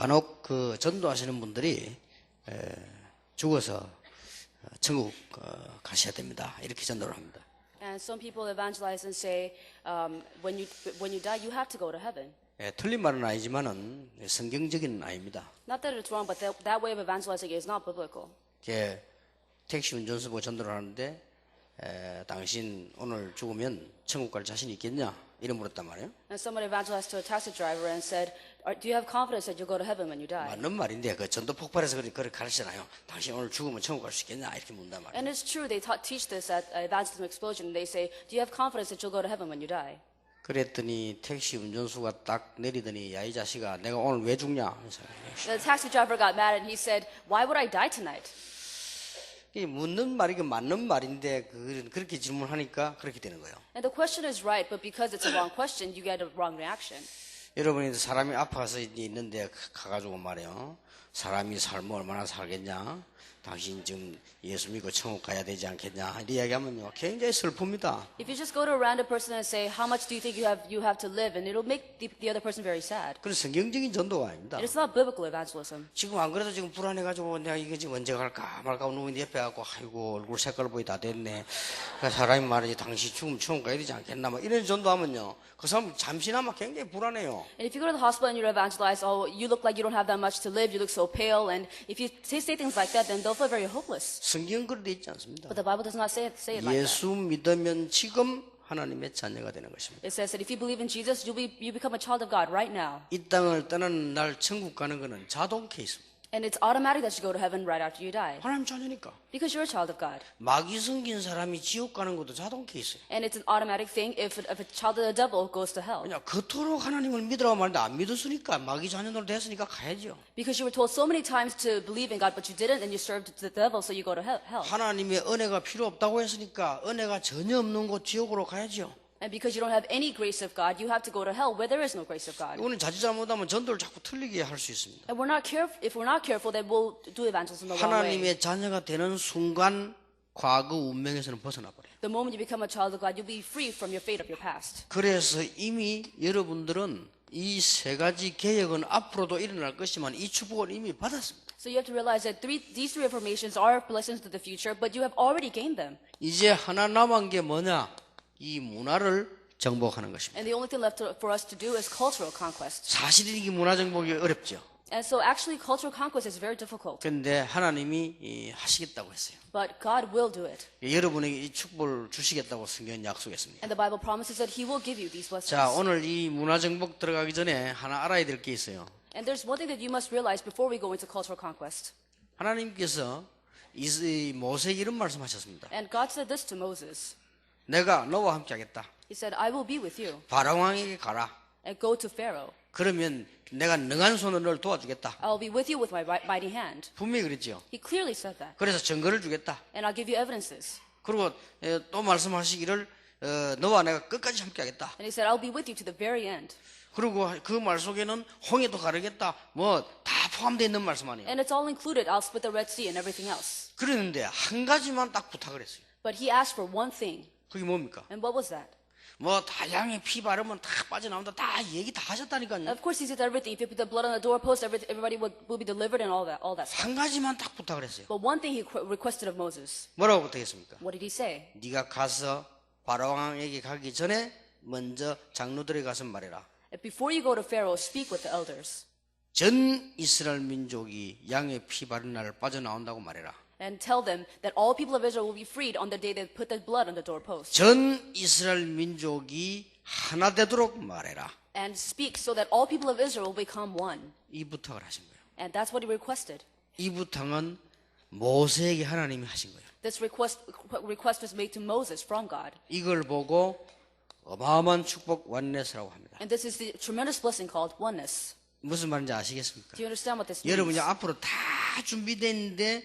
간혹 그 전도하시는 분들이 죽어서 천국 가셔야 됩니다. 이렇게 전도를 합니다. And some people evangelize and say, when you die, you have to go to heaven. 틀린 말은 아니지만은 성경적인 아닙니다. Not that it's wrong, but that way of evangelizing is not biblical. 택시 운전수 보고 전도를 하는데 당신 오늘 죽으면 천국 갈 자신 있겠냐? 이래 물었단 말이에요. And someone evangelized to a taxi driver and said, do you have confidence that you'll go to heaven when you die? 맞는 말인데 그 전도 폭발해서 그렇게 가르치잖아요. 당신 오늘 죽으면 천국 갈 수 있겠냐? 이렇게 묻는단 말이에요. And it's true, they teach this at Evangelism Explosion. They say, do you have confidence that you'll go to heaven when you die? 그랬더니 택시 운전수가 딱 내리더니 야 이 자식아 내가 오늘 왜 죽냐? The taxi driver got mad and he said, why would I die tonight? 이 묻는 말이 맞는 말인데 그렇게 질문하니까 그렇게 되는 거예요. And the question is right, but because it's a wrong question, you get a wrong reaction. 여러분이 사람이 아파서 있는데 가가지고 말이에요. 사람이 삶을 얼마나 살겠냐? 당신 지금 예수 믿고 천국 가야 되지 않겠냐? 이렇게 이야기하면요, 굉장히 슬픕니다. If you just go to a random person and say, how much do you think you have to live? And it'll make the other person very sad. 그건 성경적인 전도가 아닙니다. It's not biblical evangelism. 지금 안 그래도 지금 불안해가지고 내가 이거 지금 언제 갈까 말까 누군데 옆에 가고 아이고 얼굴 색깔 보이 다 됐네. 그 사람이 말이지 당신 죽으면 천국 가야 되지 않겠나? 막 이런 전도하면요, 그 사람 잠시나마 굉장히 불안해요. And if you go to the hospital and you're evangelized, oh, you look like you don't have that much to live. You look so pale. And if you say things like that, then they'll feel very hopeless. 성경 그렇게 돼 있지 않습니다. But the Bible does not say it like that. 예수 믿으면 지금 하나님의 자녀가 되는 것입니다. It says that if you believe in Jesus, you become a child of God right now. 이 땅을 떠나는 날 천국 가는 것은 자동 케이스입니다. And it's automatic that you go to heaven right after you die. 하나님 자녀니까. Because you're a child of God. 마귀 섬긴 사람이 지옥 가는 것도 자동 케이스예요. And it's an automatic thing if a child of the devil goes to hell. 그냥 그토록 하나님을 믿으라고 말했는데 안 믿었으니까 마귀 자녀들 됐으니까 가야죠. Because you were told so many times to believe in God, but you didn't, and you served the devil, so you go to hell. 하나님의 은혜가 필요 없다고 했으니까 은혜가 전혀 없는 곳 지옥으로 가야죠. And because you don't have any grace of God, you have to go to hell where there is no grace of God. 이거는 자칫 잘못하면 전도를 자꾸 틀리게 할 수 있습니다. And if we're not careful, then we'll do evangelism the wrong way. 하나님의 자녀가 되는 순간 과거 운명에서는 벗어나 버려요. The moment you become a child of God, you'll be free from your fate of your past. 그래서 이미 여러분들은 이 세 가지 개혁은 앞으로도 일어날 것이지만 이 축복을 이미 받았습니다. So you have to realize that these three reformations are blessings to the future, but you have already gained them. 이제 하나 남은 게 뭐냐? 이 문화를 정복하는 것입니다. And the only thing left for us to do is cultural conquest. 사실 이 문화 정복이 어렵죠. And so actually cultural conquest is very difficult. 그런데 하나님이 하시겠다고 했어요. But God will do it. 여러분에게 이 축복을 주시겠다고 성경은 약속했습니다. And the Bible promises that He will give you these blessings. 자, 오늘 이 문화 정복 들어가기 전에 하나 알아야 될 게 있어요. And there's one thing that you must realize before we go into cultural conquest. 하나님께서 이 모세에게 이런 말씀하셨습니다. And God said this to Moses. 내가 너와 함께 하겠다. He said, I will be with you. 바로 왕에게 가라. And go to Pharaoh. 그러면 내가 능한 손으로 널 도와주겠다. I will be with you with my mighty hand. 분명히 그랬죠. He clearly said that. 그래서 증거를 주겠다. And I'll give you evidences. 그리고 또 말씀하시기를 너와 내가 끝까지 함께 하겠다. And he said, I'll be with you to the very end. 그리고 그 말 속에는 홍해도 가르겠다. 뭐 다 포함되어 있는 말씀 아니에요. And it's all included. I'll split the Red Sea and everything else. 그랬는데 한 가지만 딱 부탁을 했어요. But he asked for one thing. 그게 뭡니까? And what was that? 뭐 다양히 피 바르면 다 빠져나온다. 다 얘기 다 하셨다니까요. Of course, he said everything. If you put the blood on the doorpost, everybody will be delivered and all that stuff. 한 가지만 딱 부탁을 했어요. But one thing he requested of Moses. 뭐라고 부탁했습니까? What did he say? 네가 가서 바로왕에게 가기 전에 먼저 장로들에 가서 말해라. Before you go to Pharaoh, speak with the elders. 전 이스라엘 민족이 양의 피 바른 날 빠져나온다고 말해라. And tell them that all people of Israel will be freed on the day they put the blood on the doorpost. 전 이스라엘 민족이 하나 되도록 말해라. And speak so that all people of Israel will become one. 이 부탁을 하신 거예요. And that's what he requested. 이 부탁은 모세에게 하나님이 하신 거예요. This request was made to Moses from God. 이걸 보고 어마어마한 축복 원네스라고 합니다. And this is the tremendous blessing called oneness. 무슨 말인지 아시겠습니까? Do you understand what this means? 여러분이 앞으로 다 준비되어 있는데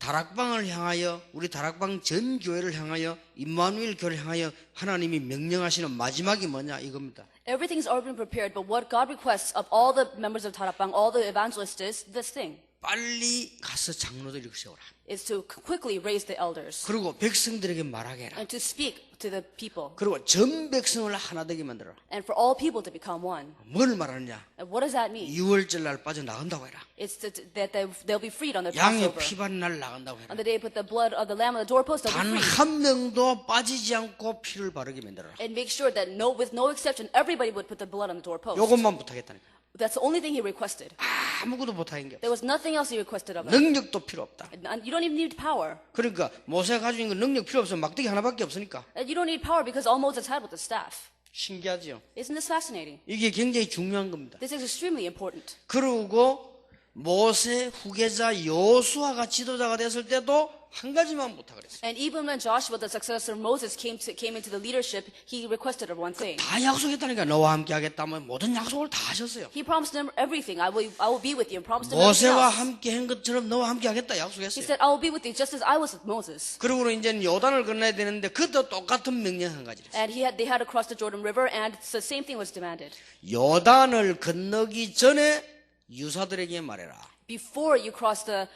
다락방을 향하여 우리 다락방 전 교회를 향하여 임마누엘 교회를 향하여 하나님이 명령하시는 마지막이 뭐냐 이겁니다. Everything's already been prepared, but what God requests of all the members of Tarapang, all the evangelists is this thing. 빨리 가서 장로들 이렇게 세워라. is to quickly raise the elders 그리고 백성들에게 말하게 해라. and to speak to the people 그리고 전 백성을 하나 되게 만들어라. and for all people to become one. 뭘 말하느냐? And what does that mean? 6월절 날 빠져나간다고 해라. It's that they'll be freed on the 양의 Passover. 피바른 날 나간다고 On 해라. the day they put the blood of the lamb on the doorpost, they'll 단 be free. 한 명도 빠지지 않고 피를 바르게 만들어라. And make sure that with no exception, everybody would put the blood on the doorpost. 요것만 부탁했다니까. That's the only thing he requested. 아무것도 못하는 게 없어. There was nothing else he requested of them. 능력도 필요 없다. And you don't even need power. 그러니까 모세가 가지고 있는 건 능력 필요 없어. 막대기 하나밖에 없으니까. And you don't need power because all Moses had was the staff. 신기하지요? Isn't this fascinating? 이게 굉장히 중요한 겁니다. This is extremely important. 그리고 모세 후계자 여호수아가 지도자가 됐을 때도 한 가지만 부탁을 했어요. And even when Joshua, the successor of Moses, came into the leadership, he requested of one thing. 다 약속했다니까. 너와 함께 하겠다면 모든 약속을 다 하셨어요. He promised them everything. I will be with you. And promised them everything 모세와 else. 함께 한 것처럼 너와 함께 하겠다 He 약속했어요. said, I will be with you just as I was with Moses. 그리고 이제 요단을 건너야 되는데 그것도 똑같은 명령 한 가지를 했어요. And they had to cross the Jordan River, and the same thing was demanded. 요단을 건너기 전에 유사들에게 말해라. Before you cross the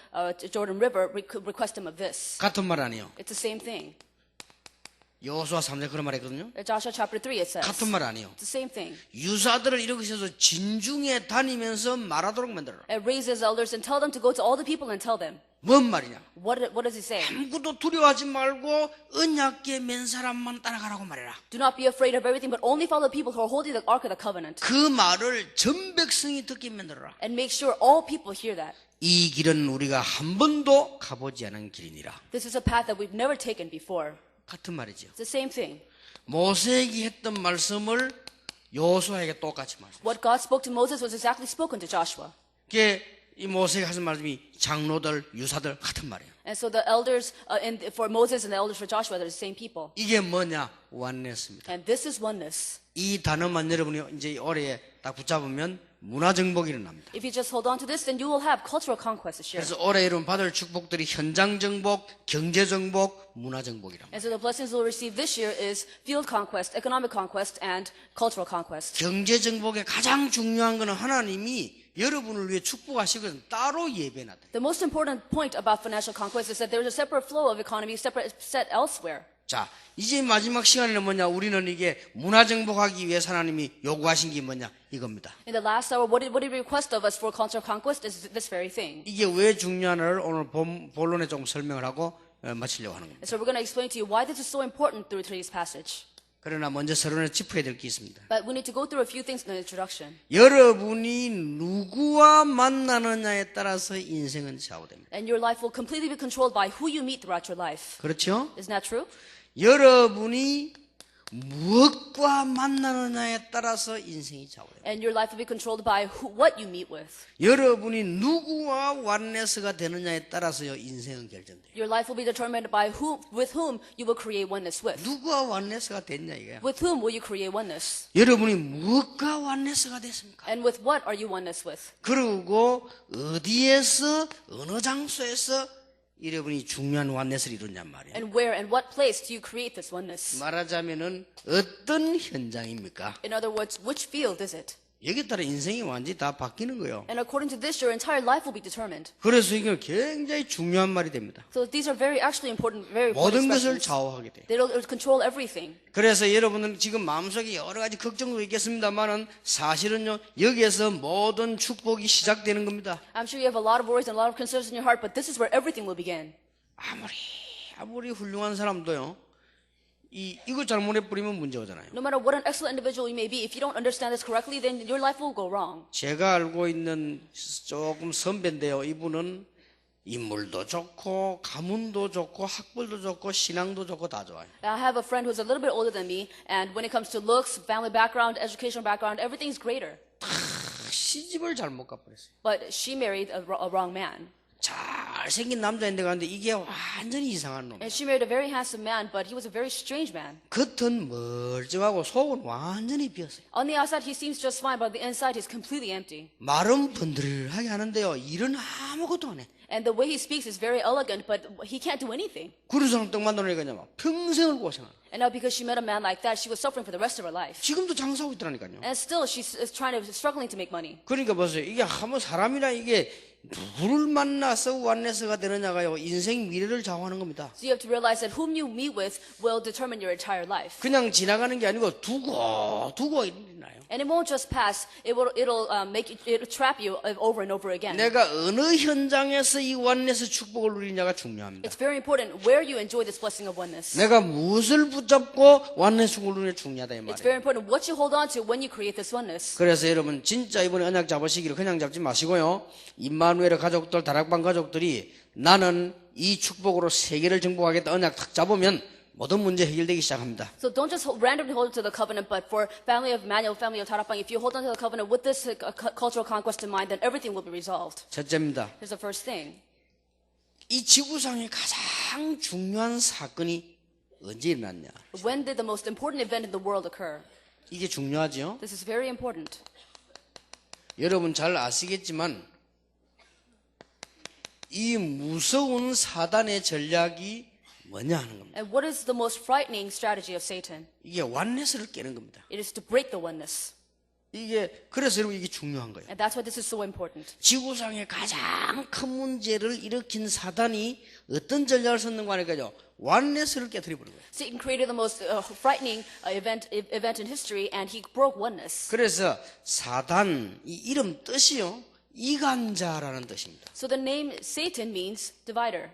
Jordan River, request them of this. 같은 말 아니에요. It's the same thing. 여호수아 3장 그런 말 했거든요. Joshua chapter 3, it says. 같은 말 아니에요. It's the same thing. 유사들을 이렇게 해서 진중에 다니면서 말하도록 만들어라. And raise his elders and tell them to go to all the people and tell them. 뭔 말이냐? What does he say? 아무것도 두려워하지 말고 언약궤 맨 사람만 따라가라고 말해라. Do not be afraid of everything, but only follow people who are holding the Ark of the Covenant. 그 말을 전 백성이 듣게 만들어라. And make sure all people hear that. 이 길은 우리가 한 번도 가보지 않은 길이니라. This is a path that we've never taken before. 같은 말이죠. It's the same thing. 모세에게 했던 말씀을 여호수아에게 똑같이 말씀. What God spoke to Moses was exactly spoken to Joshua. 그게 이 모세가 하신 말씀이 장로들, 유사들 같은 말이에요. And so the elders for Moses and the elders for Joshua, they're the same people. 이게 뭐냐? 원네스입니다. And this is oneness. 이 단어만 여러분이 이제 올해 딱 붙잡으면 문화정복이 일어납니다. If you just hold on to this, then you will have cultural conquest this year. 그래서 올해 여러분 받을 축복들이 현장정복, 경제정복, 문화정복이랍니다. And so the blessings we'll receive this year is field conquest, economic conquest, and cultural conquest. 경제정복의 가장 중요한 것은 하나님이 여러분을 위해 축복하시거든 따로 예배나다. The most important point about financial conquest is that there is a separate flow of economy set elsewhere. 자, 이제 마지막 시간에는 뭐냐? 우리는 이게 문화정복하기 위해 하나님이 요구하신 게 뭐냐? 이겁니다. In the last hour, what did he request of us for cultural conquest is this very thing. 이게 왜 중요한지를 오늘 본론에 좀 설명을 하고 마치려고 하는 겁니다. And so we're going to explain to you why this is so important through today's passage. 그러나 먼저 서론에 짚어야 될 게 있습니다. But we need to go through a few things in the introduction. 여러분이 누구와 만나느냐에 따라서 인생은 좌우됩니다. And your life will completely be controlled by who you meet throughout your life. 그렇죠? Isn't that true? 여러분이 무엇과 만나느냐에 따라서 인생이 좌우됩니다. And your life will be controlled by what you meet with. 여러분이 누구와 완네스가 되느냐에 따라서요 인생은 결정돼요. Your life will be determined by with whom you will create oneness with. 누구와 완네스가 됐냐 이거야. With whom will you create oneness? 여러분이 무엇과 완네스가 됐습니까? And with what are you oneness with? 그리고 어디에서 어느 장소에서 여러분이 중요한 완네스를 이루냔 말이에요. And where and what place do you create this oneness? 말하자면은 어떤 현장입니까? In other words, which field is it? 여기에 따라 인생이 완전히 다 바뀌는 거예요. And according to this, your entire life will be determined. 그래서 이건 굉장히 중요한 말이 됩니다. So these are actually important, very 모든 important 것을 expressions. 좌우하게 돼요. They will control everything. 그래서 여러분은 지금 마음속에 여러 가지 걱정도 있겠습니다만은 사실은요 여기에서 모든 축복이 시작되는 겁니다. I'm sure you have a lot of worries and a lot of concerns in your heart, but this is where everything will begin. 아무리 훌륭한 사람도요 이거 잘못해 뿌리면 문제잖아요. No matter what an excellent individual you may be, if you don't understand this correctly, then your life will go wrong. 제가 알고 있는 조금 선배인데요. 이분은 인물도 좋고 가문도 좋고 학벌도 좋고 신앙도 좋고 다 좋아요. I have a friend who's a little bit older than me, and when it comes to looks, family background, educational background, everything's greater. 시집을 잘못 가버렸어요. But she married a wrong man. 잘생긴 남자인데 갔는데 이게 완전히 이상한 놈. And she married a very handsome man, but he was a very strange man. 겉은 멀쩡하고 속은 완전히 비었어요. On the outside, he seems just fine, but on the inside, he's completely empty. 말은 번들하게 하는데요. 일은 아무것도 안 해. And the way he speaks is very elegant, but he can't do anything. 그런 사람 딱 만나니까 평생을 고생하는. And now because she met a man like that, she was suffering for the rest of her life. 지금도 장사하고 있더라니까요. And still, she's struggling to make money. 그러니까 보세요. 이게 한번 사람이라 이게 누구를 만나서 원네스가 되느냐가요 인생 미래를 좌우하는 겁니다. So you have to realize that whom you meet with will determine your entire life. 그냥 지나가는 게 아니고 두고 일어나요. And it won't just pass. It'll trap you over and over again. 내가 어느 현장에서 이 원네스 축복을 누리냐가 중요합니다. It's very important where you enjoy this blessing of oneness. 내가 무엇을 붙잡고 원네스 축복을 누리냐 중요하다 이 It's very 말이에요. important what you hold on to when you create this oneness. 그래서 여러분 진짜 이번에 언약 잡으시기를 그냥 잡지 마시고요. 임마누엘의 가족들, 다락방 가족들이 나는 이 축복으로 세계를 정복하겠다 언약 탁 잡으면 모든 문제 해결되기 시작합니다. So don't just randomly hold to the covenant, but for family of Manuel, family of Tarapang, if you hold on to the covenant with this cultural conquest in mind, then everything will be resolved. 첫째입니다. Here's the first thing. 이 지구상의 가장 중요한 사건이 언제 일어났냐? When did the most important event in the world occur? 이게 중요하죠. This is very important. 여러분 잘 아시겠지만 이 무서운 사단의 전략이 뭐냐 하는 겁니다. And what is the most frightening strategy of Satan? 이게 원네스를 깨는 겁니다. It is to break the oneness. 그래서 여러분 이게 중요한 거예요. And that's why this is so important. 지구상의 가장 큰 문제를 일으킨 사단이 어떤 전략을 썼는가 하니까요. 원네스를 깨뜨려 버린 거예요. Satan created the most frightening event in history, and he broke oneness. 그래서 사단 이 이름 뜻이요. 이간자라는 뜻입니다. So the name Satan means divider.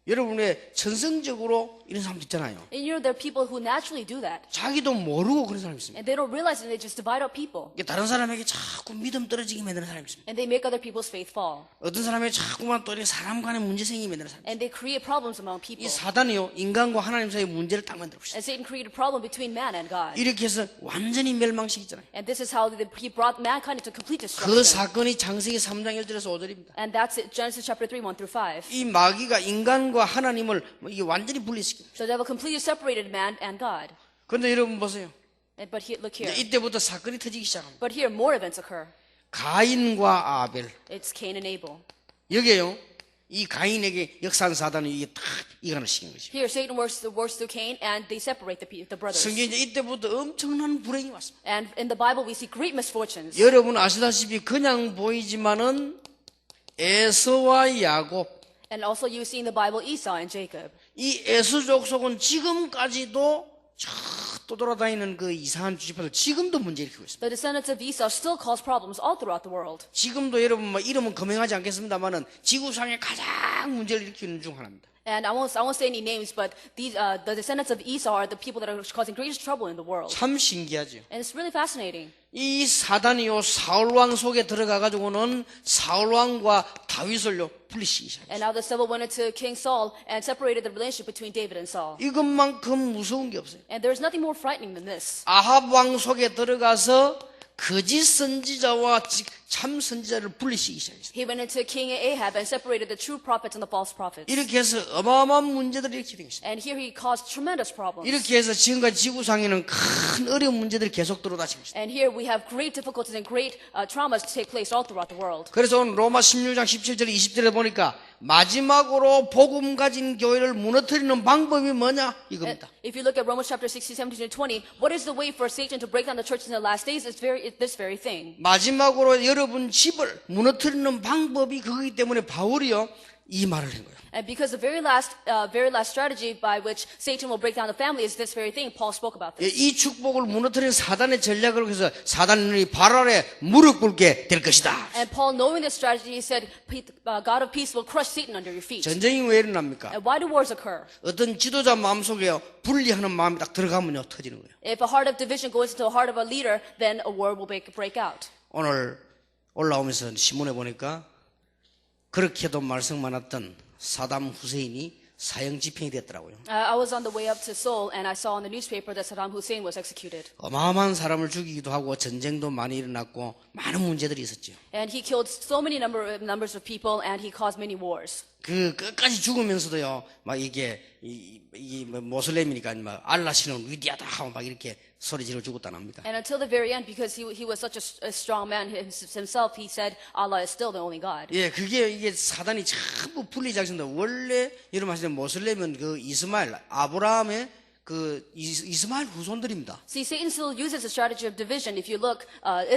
여러분의 천성적으로 이런 사람도 있잖아요. And you know, there are people who naturally do that. 자기도 모르고 그런 사람이 있습니다. And they don't realize it, and they just divide up people. 다른 사람에게 자꾸 믿음 떨어지게 만드는 사람이 있습니다. And they make other people's faith fall. 어떤 사람에게 자꾸만 또 이렇게 사람 간의 문제 생기게 만드는 사람이 있습니다. And they create problems among 이 people. 사단이요 인간과 하나님 사이의 문제를 딱 만들고 있어요. And Satan created a problem between man and God. 이렇게 해서 완전히 멸망시키잖아요. And this is how he brought mankind into complete 그 destruction. 사건이 창세기 3장 1절에서 5절입니다. And that's it, Genesis chapter 3, 1 through 5. 이 마귀가 인간과 하나님을 이게 완전히 분리시킵니다. So the devil completely separated man and God. 그런데 여러분 보세요. But look here. 이때부터 사건이 터지기 시작합니다. But here, more events occur. 가인과 아벨. It's Cain and Abel. 여기에요. 이 가인에게 역사한 사단이 이게 탁 이간을 시킨 것입니다. Here, Satan works through Cain, and they separate the brothers. 성경에 이제 이때부터 엄청난 불행이 왔습니다. And in the Bible, we see great misfortunes. 여러분 아시다시피 그냥 보이지만은 에서와 야곱 And also, you see in the Bible Esau and Jacob. 이 에서 족속은 지금까지도 또 돌아다니는 그 이상한 주지파들 지금도 문제 일으키고 있습니다. The descendants of Esau still cause problems all throughout the world. 지금도 여러분 뭐 이름은 거명하지 않겠습니다만은 지구상에 가장 문제를 일으키는 중 하나입니다. And I won't say any names, but the descendants of Esau are the people that are causing greatest trouble in the world. 참 신기하죠. And it's really fascinating. 이 사단이요 사울왕 속에 들어가 가지고는 사울왕과 다윗을요 분리시키기 시작했어요. And now the devil went into King Saul and separated the relationship between David and Saul. 이것만큼 무서운 게 없어요. And there's nothing more frightening than this. 아합 왕 속에 들어가서 거짓 선지자와 참 선지자를 분리시키기 시작했어요. He went into King Ahab and separated the true prophets and the false prophets. 이렇게 해서 어마어마한 문제들을 일으키게 된 것입니다. And here he caused tremendous problems. 이렇게 해서 지금까지 지구상에는 큰 어려운 문제들이 계속 들어다니고 있습니다. And here we have great difficulties and great traumas to take place all throughout the world. 그래서 오늘 로마 16장 17절 20절에 보니까 마지막으로 복음 가진 교회를 무너뜨리는 방법이 뭐냐 이겁니다. If you look at Romans chapter 16, 17, and 20, what is the way for Satan to break down the churches in the last days? It's this very thing. 마지막으로 여러분 집을 무너뜨리는 방법이 그거기 때문에 바울이요 이 말을 한 거예요. And because the very last strategy by which Satan will break down the family is this very thing. Paul spoke about this. 이 축복을 무너뜨리는 사단의 전략을 해서 사단이 발 아래 무릎 꿇게 될 것이다. And Paul, knowing this strategy, he said, God of peace will crush Satan under your feet. 전쟁이 왜 일어납니까? And why do wars occur? 어떤 지도자 마음속에 분리하는 마음이 딱 들어가면요 터지는 거예요. If a heart of division goes into the heart of a leader, then a war will break out. 오늘 올라오면서 신문에 보니까 그렇게도 말썽 많았던 사담 후세인이 사형 집행이 됐더라고요. I was on the way up to Seoul and I saw in the newspaper that Saddam Hussein was executed. 어마어마한 사람을 죽이기도 하고 전쟁도 많이 일어났고 많은 문제들이 있었죠. And he killed so many numbers of people and he caused many wars. 그 끝까지 죽으면서도요, 막 이게 모슬렘이니까 막 알라 신은 위대하다 하고 막 이렇게 소리 지르고 죽었다 납니까? And until the very end, because he was such a strong man himself, he said Allah is still the only God. 예, 이게 사단이 전부 분리 작전인데 원래 여러분 아시는 모슬렘은 그 이스마엘 아브라함의 그 이스마엘 후손들입니다. See, Satan still uses the strategy of division. If you look,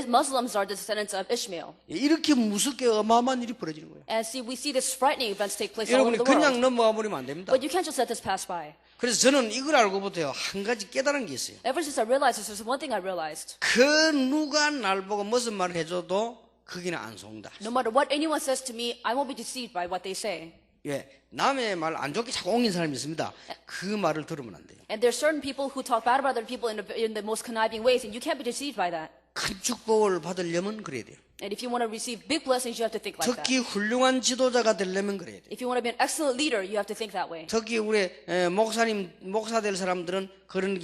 Muslims are the descendants of Ishmael. 이렇게 무섭게 어마어마한 일이 벌어지는 거예요. And see, we see this frightening events take place all over 여러분이 the world. 그냥 넘어가 버리면 안 됩니다. But you can't just let this pass by. 그래서 저는 이걸 알고부터요 한 가지 깨달은 게 있어요. Ever since I realized this, there's one thing I realized. 그 누가 날 보고 무슨 말을 해줘도 거기는 안 속는다. No matter what anyone says to me, I won't be deceived by what they say. 예, 남의 말 안 좋게 자꾸 옮긴 사람이 있습니다. 그 말을 들으면 안 돼요. And there's certain people who talk bad about other people in the most conniving ways, and you can't be deceived by that. 큰 축복을 받으려면 그래야 돼요. And if you want to receive big blessings, you have to think like that. 특히 훌륭한 지도자가 되려면 그래야 돼요. If you want to be an excellent leader, you have to think that way. 특히 우리 목사 될 사람들은 그런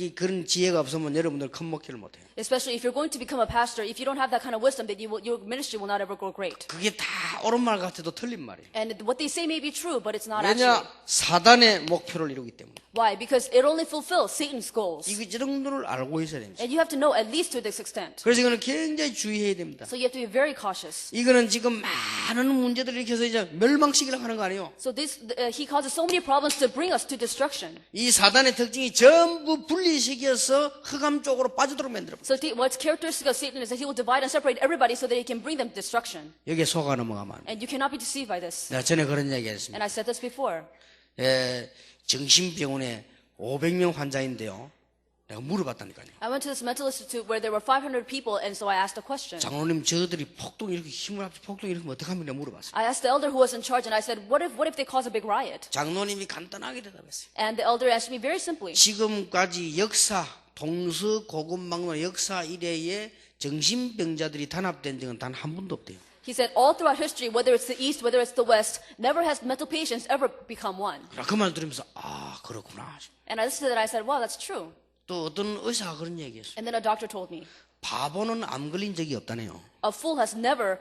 지혜가 없으면 여러분들 큰 목회를 못 해요. Especially if you're going to become a pastor, if you don't have that kind of wisdom, then your ministry will not ever grow great. 그게 다 옳은 말 같아도 틀린 말이에요. And what they say may be true, but it's not 왜냐? actually. 사단의 목표를 이루기 때문에. Why? Because it only fulfills Satan's goals. 이 정도를 알고 있어야 됩니다. And you have to know at least to this extent. 그래서 이거는 굉장히 주의해야 됩니다. So you have to be very cautious. 이거는 지금 많은 문제들을 일으켜서 이제 멸망시키려고 하는 거 아니에요? So he causes so many problems to bring us to destruction. 이 사단의 특징이 전부 분리시켜서 흑암 쪽으로 빠지도록 만들어. So what's characteristic of Satan is that he will divide and separate everybody so that he can bring them to destruction. 여기에 속아 넘어가면 안 돼. And you cannot be deceived by this. 내가 전에 그런 얘기 했습니다. And I said this before. 정신병원에 500명 환자인데요. 내가 물어봤다니까요. I went to this mental institute where there were 500 people, and so I asked a question. 장로님 저들이 폭동 이렇게 힘을 합쳐 폭동 이렇게 어떡하면 내가 물어봤어요. I asked the elder who was in charge, and I said, what if they cause a big riot? 장로님이 간단하게 대답했어요. And the elder answered me very simply. 지금까지 역사 동서고금망로 역사 이래에 정신병자들이 단합된 적은 단 한 번도 없대요. He said, all throughout history, whether it's the East, whether it's the West, never has mental patients ever become one. 그 말 들으면서 그렇구나. And I listened to that, I said, wow, that's true. 또 어떤 의사가 그런 얘기했어요. And then a doctor told me, 바보는 암 걸린 적이 없다네요. a fool has never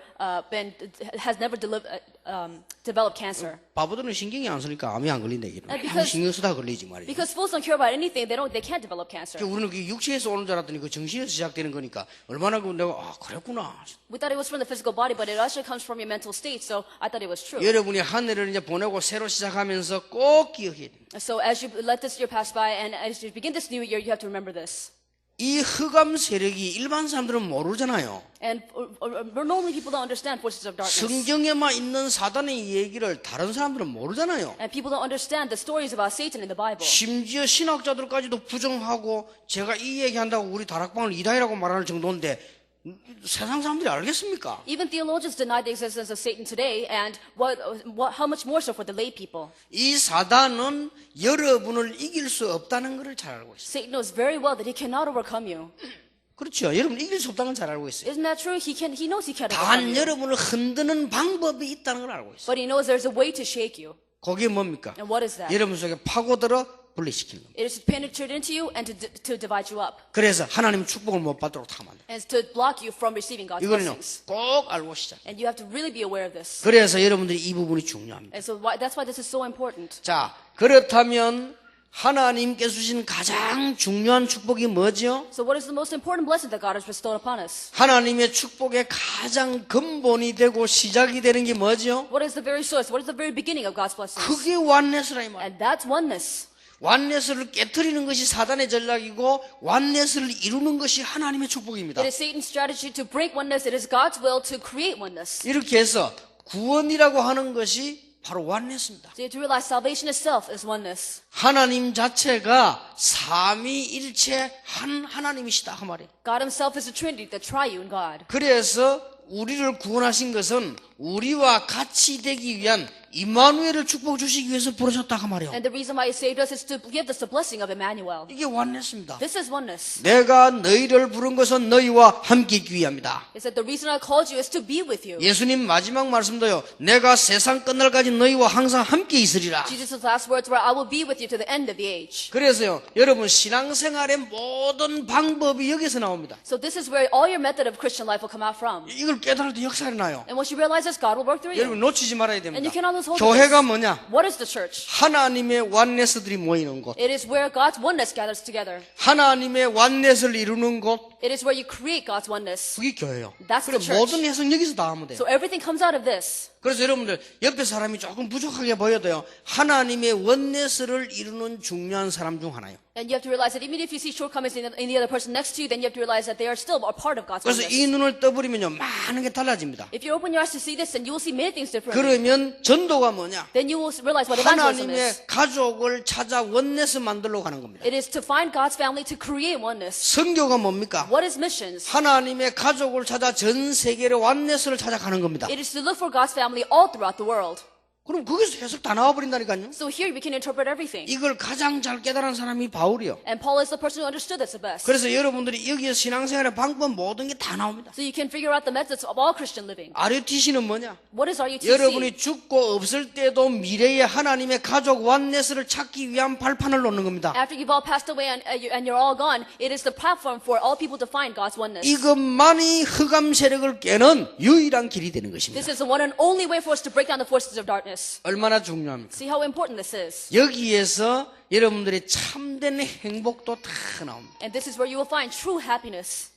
developed cancer. 바보들은 신경이 안 쓰니까 암이 안 걸린다 얘기는. because- 신경 쓰다 걸리지 말이에요. Because fools don't care about anything, they can't develop cancer. 우리는 그 육체에서 오는 줄 알았더니 그 정신에서 시작되는 거니까 얼마나 내가 그랬구나. We thought it was from the physical body, but it actually comes from your mental state, so I thought it was true. 여러분이 한 해를 이제 보내고 새로 시작하면서 꼭 기억해야 돼요. So as you let this year pass by, and as you begin this new year, you have to remember this. 이 흑암 세력이 일반 사람들은 모르잖아요. And normally people don't understand forces of darkness. 성경에만 있는 사단의 얘기를 다른 사람들은 모르잖아요. And people don't understand the stories about Satan in the Bible. 심지어 신학자들까지도 부정하고 제가 이 얘기한다고 우리 다락방을 이단이라고 말하는 정도인데 세상 사람들이 알겠습니까? Even theologians deny the existence of Satan today, and how much more so for the lay people. 이 사단은 여러분을 이길 수 없다는 것을 잘 알고 있어요. Satan knows very well that he cannot overcome you. 그렇죠. 여러분 이길 수 없다는 걸 잘 알고 있어요. Isn't that true? He knows he can't overcome 단 you. 여러분을 흔드는 방법이 있다는 걸 알고 있어요. But he knows there's a way to shake you. 그게 뭡니까? And what is that? 여러분 속에 파고들어 분리시키는 겁니다. It is to penetrate into you and to divide you up. 그래서 하나님 축복을 못 받도록 하면 안 돼요. And to block you from receiving God's 이거는요 blessings. 꼭 알고 시작. And you have to really be aware of this. 그래서 여러분들이 이 부분이 중요합니다. And so that's why this is so important. 자, 그렇다면 하나님께 주신 가장 중요한 축복이 뭐죠? So what is the most important blessing that God has bestowed upon us? 하나님의 축복의 가장 근본이 되고 시작이 되는 게 뭐죠? What is the very source? What is the very beginning of God's blessings? 그게 완네스라 이 말. And that's oneness. 완네스를 깨트리는 것이 사단의 전략이고 완네스를 이루는 것이 하나님의 축복입니다. It is Satan's strategy to break oneness. It is God's will to create oneness. 이렇게 해서 구원이라고 하는 것이 바로 완네스입니다. So you have to realize salvation itself is oneness. 하나님 자체가 삼위일체 한 하나님이시다 그 말이에요. God himself is the Trinity, the triune God. 그래서 우리를 구원하신 것은 우리와 같이 되기 위한 임마누엘을 축복 주시기 위해서 부르셨다 그 말이에요. And the reason why he saved us is to give us the blessing of Emmanuel. 이게 완네스입니다. This is oneness. 내가 너희를 부른 것은 너희와 함께 있기 위함이다. It's that the reason I called you is to be with you. 예수님 마지막 말씀도요. 내가 세상 끝날까지 너희와 항상 함께 있으리라. Jesus' last words were, I will be with you to the end of the age. 그래서요. 여러분 신앙생활의 모든 방법이 여기서 나옵니다. So this is where all your method of Christian life will come out from. 이걸 깨달을 때 역사가 나요. And once you realize this, God will work through 여러분 you. 놓치지 말아야 And 됩니다. you cannot lose hold of 교회가 this. 뭐냐? What is the church? 하나님의 완네스들이 모이는 곳. It is where God's oneness gathers together. 하나님의 완네스를 이루는 곳. It is where you create God's oneness. 그게 교회예요. That's 그래 the church. 모든 해석 여기서 다 하면 돼요. So everything comes out of this. 그래서 여러분들 옆에 사람이 조금 부족하게 보여도요, 하나님의 원내스를 이루는 중요한 사람 중 하나예요. And you have to realize that even if you see shortcomings in the other person next to you, then you have to realize that they are still a part of God's 그래서 oneness. 이 눈을 떠버리면요, 많은 게 달라집니다. If you open your eyes to see this, then you will see many things differently. 그러면 전도가 뭐냐? Then you will realize what evangelism is. 하나님의 가족을 찾아 원내스 만들러 가는 겁니다. It is to find God's family to create oneness. 선교가 뭡니까? What is missions? 하나님의 가족을 찾아 전 세계로 원내스를 찾아가는 겁니다. It is to look for God's family all throughout the world. 그럼 거기서 해석 다 나와버린다니까요. So here we can interpret everything. 이걸 가장 잘 깨달은 사람이 바울이요. And Paul is the person who understood this the best. 그래서 여러분들이 여기에서 신앙생활의 방법 모든 게 다 나옵니다. So you can figure out the methods of all Christian living. RUTC는 뭐냐? What is RUTC? 여러분이 죽고 없을 때도 미래의 하나님의 가족 원내스를 찾기 위한 발판을 놓는 겁니다. After you've all passed away and you're all gone, it is the platform for all people to find God's oneness. 이것만이 흑암 세력을 깨는 유일한 길이 되는 것입니다. This is the one and only way for us to break down the forces of darkness. 얼마나 중요합니까? See how important this is. 여기에서 여러분들의 참된 행복도 다 나옵니다. And this is where you will find true happiness.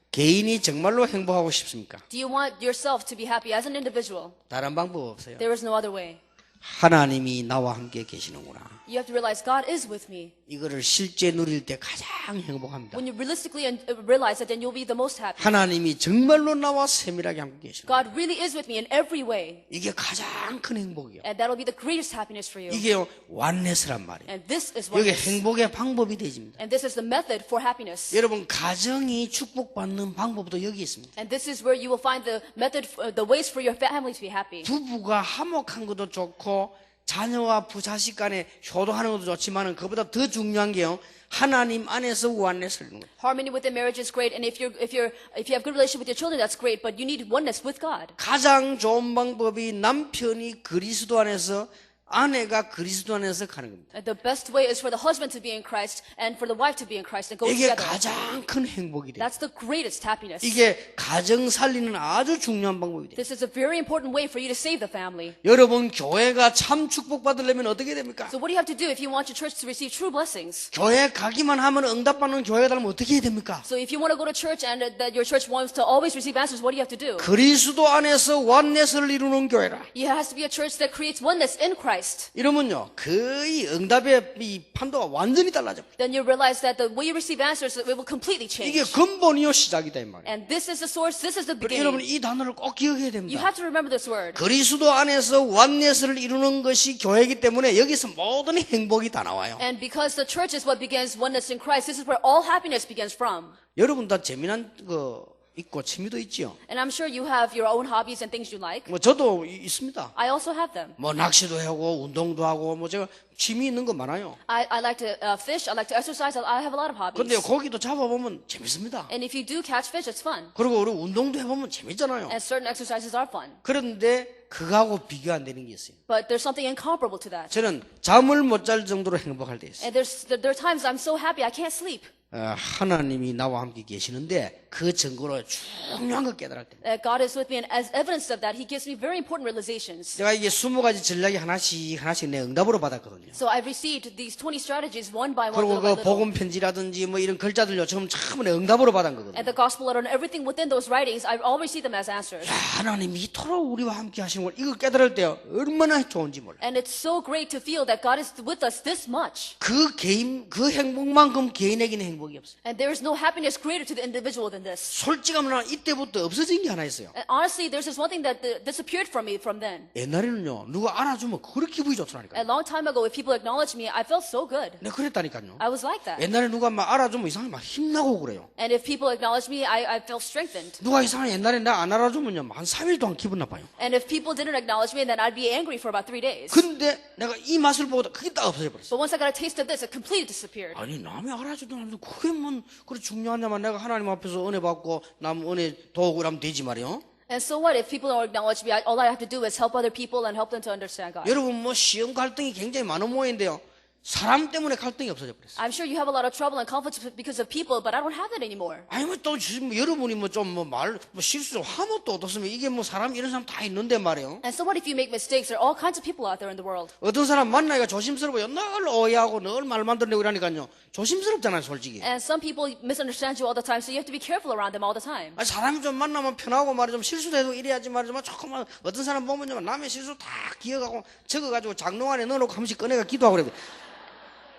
개인이 정말로 행복하고 싶습니까? Do you want yourself to be happy as an individual? 다른 방법 없어요. There is no other way. 하나님이 나와 함께 계시는구나. You have to realize God is with me. 이거를 실제 누릴 때 가장 행복합니다. When you realistically realize that, then you'll be the most happy. 하나님이 정말로 나와 세밀하게 함께 계시는 God really is with me in every way. 이게 가장 큰 행복이에요. And that'll be the greatest happiness for you. 이게 완네스란 말이에요. And this is 이게 oneness. 행복의 방법이 되집니다. And this is the method for happiness. 여러분 가정이 축복받는 방법도 여기 있습니다. And this is where you will find the method, the ways for your family to be happy. 부부가 화목한 것도 좋고 자녀와 부자식 간에 효도하는 것도 좋지만 그보다 더 중요한 게요. 하나님 안에서 완네스를 이루는 거예요. Harmony within marriage is great, and if you have good relationship with your children, that's great. But you need oneness with God. 가장 좋은 방법이 남편이 그리스도 안에서 아내가 그리스도 안에서 가는 겁니다. And the best way is for the husband to be in Christ and for the wife to be in Christ and go 이게 together. 가장 큰 행복이 돼요. That's the greatest happiness. 이게 가정 살리는 아주 중요한 방법이 돼요. This is a very important way for you to save the family. 여러분 교회가 참 축복받으려면 어떻게 됩니까? So what do you have to do if you want your church to receive true blessings? 교회 가기만 하면 응답받는 교회가 되면 어떻게 해야 됩니까? So if you want to go to church and that your church wants to always receive answers, what do you have to do? 그리스도 안에서 완네스를 이루는 교회라. It has to be a church that creates oneness in Christ. 이러면요 거의 응답의 이 판도가 완전히 달라져. Then you realize that the way you receive answers, it will completely 이게 change. 근본이요 시작이다 이 말이에요. And this is the source, this is the 여러분 beginning. 이 단어를 꼭 기억해야 You 됩니다. have to remember this word. 그리스도 안에서 완네스를 이루는 것이 교회이기 때문에 여기서 모든 행복이 다 나와요. And because the church is what begins oneness in Christ, this is where all happiness begins from. 여러분 다 재미난 거 있고 취미도 있지요. And I'm sure you have your own hobbies and things you like. 뭐 저도 있습니다. I also have them. 뭐 낚시도 하고 운동도 하고 뭐 제가 취미 있는 거 많아요. I like to fish, I like to exercise, I have a lot of 근데 hobbies. 고기도 잡아보면 재밌습니다. And if you do catch fish, it's fun. 그리고 우리 운동도 해보면 재밌잖아요. And certain exercises are fun. 그런데 그거하고 비교 안 되는 게 있어요. But there's something incomparable to that. 저는 잠을 못 잘 정도로 행복할 때 있어요. And there are times I'm so happy I can't sleep. 하나님이 나와 함께 계시는데 그 증거로 중요한 걸 깨달을 때 God is with me, and as evidence of that, He gives me very important realizations. 제가 이게 20가지 전략이 하나씩 내 응답으로 받았거든요. So I've received these 20 strategies one by one, 그리고 little by 그 little. 복음 편지라든지 뭐 이런 글자들요 처음 내 응답으로 받은 거거든요. And the gospel letter and everything within those writings, I've all received them as answers. 하나님이 이토록 우리와 함께 하시는 걸 이걸 깨달을 때 얼마나 좋은지 몰라요. And it's so great to feel that God is with us this much. 그 행복만큼 개인에게는 행복이 없어요. And there is no happiness greater to the individual than this. 솔직하면 이때부터 없어진 게 하나 있어요. And honestly, there's just one thing that disappeared from me from then. 옛날에는요 누가 알아주면 그렇게 기분이 좋더라니까요. A long time ago, if people acknowledged me, I felt so good. 내가 그랬다니까요. I was like that. 옛날에 누가 막 알아주면 이상하게 막 힘나고 그래요. And if people acknowledged me, I felt strengthened. 누가 이상하게 옛날에 나 안 알아주면요 한 3일 동안 기분 나빠요. And if people didn't acknowledge me, then I'd be angry for about 3 days. 근데 내가 이 맛을 보고 그게 딱 없어져 버렸어. But once I got a taste of this, it completely disappeared. 아니 남이 알아주든 안 알아주든 그게 뭔 그래 중요하냐만 내가 하나님 앞에서 은혜 받고 남 은혜 도구라면 되지 말이요. And so what if people don't acknowledge me? All I have to do is help other people and help them to understand God. 여러분 뭐 시험 갈등이 굉장히 많은 모양인데요. 사람 때문에 갈등이 없어져 버렸어요. I'm sure you have a lot of trouble and conflict because of people, but I don't have that anymore. 아니 또 지금 여러분이 실수 좀 하면 또 어떻습니까? 이게 사람 이런 사람 다 있는데 말이에요. And so what if you make mistakes? There are all kinds of people out there in the world. 어떤 사람 만나기가 조심스러워요. 늘 오해하고 늘 말 만들려고 이러니까요. 조심스럽잖아요, 솔직히. And some people misunderstand you all the time, so you have to be careful around them all the time. 아니, 사람이 좀 만나면 편하고 말이죠. 실수도 해도 이래야지 말이죠. 조금만 어떤 사람 보면요, 남의 실수 다 기억하고 적어가지고 장롱 안에 넣어놓고 한 번씩 꺼내가 기도하고 그래요.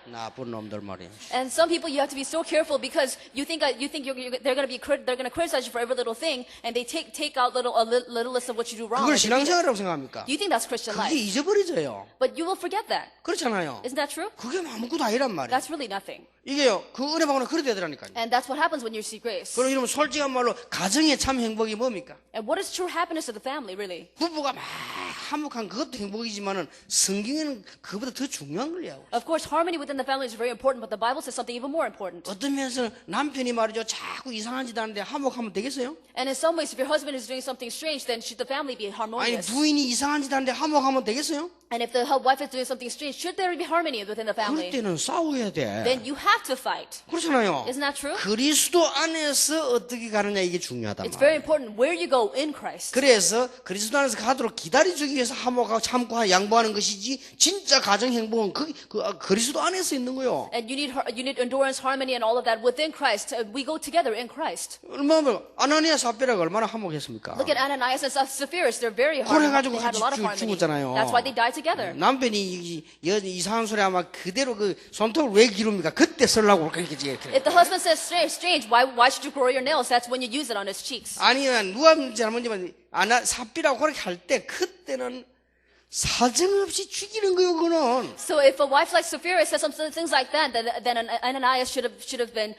나쁜 놈들 말이에요. And some people you have to be so careful because you think they're going to criticize you for every little thing, and they take out a little list of what you do wrong. 그걸 and they read it. 신앙생활이라고 생각합니까? Do you think that's Christian 그게 life? 잊어버리져요. But you will forget that. 그렇잖아요. Isn't that true? 그게 아무것도 아니란 말이에요. That's really nothing. 이게요, 그 은혜 받고는 그래 되더라니까요. And that's what happens when you receive grace. 그럼 이러면 솔직한 말로 가정의 참 행복이 뭡니까? And what is true happiness of the family, really? 부부가 막 화목한 그것도 행복이지만은 성경에는 그보다 더 중요한 걸 이야기하고 Of course, harmony within the family is very important, but the Bible says something even more important. 어떤 면에서 남편이 말이죠 자꾸 이상한 짓 하는데 화목하면 되겠어요? And in some ways, if your husband is doing something strange, then should the family be 아니 harmonious? 부인이 이상한 짓 하는데 화목하면 되겠어요? And if the wife is doing something strange, should there be harmony within the 그럴 family? 때는 싸워야 돼. Then you have to fight. 그렇잖아요. Isn't that true? 그리스도 안에서 어떻게 가느냐 이게 중요하단 It's very 말이에요. important where you go in Christ. 그래서 그리스도 안에서 가도록 기다려주기 위해서 화목하고 참고 양보하는 것이지 진짜 가정 행복은 그리스도 안에서 있는 거요. And you need endurance, harmony, and all of that within Christ. We go together in Christ. 얼마나 아나니아 삽비라가 얼마나 화목했습니까? Look at Ananias and Sapphira. They're very 그래가지고 harmony. They had a lot of 같이 harmony. 죽었잖아요. That's why they died together. 남편이 이상한 소리 하면 그대로 그 손톱을 왜 기릅니까? 그때 쓰려고 그렇게 이렇게. If the husband says strange, why should you grow your nails? That's when you use it on his cheeks. 아니면 누가 잘못이면 삽비라고 그렇게 할 때 그때는 사정없이 죽이는 거요 그거는. So if a wife like Sapphira says some things like that, then Ananias should have been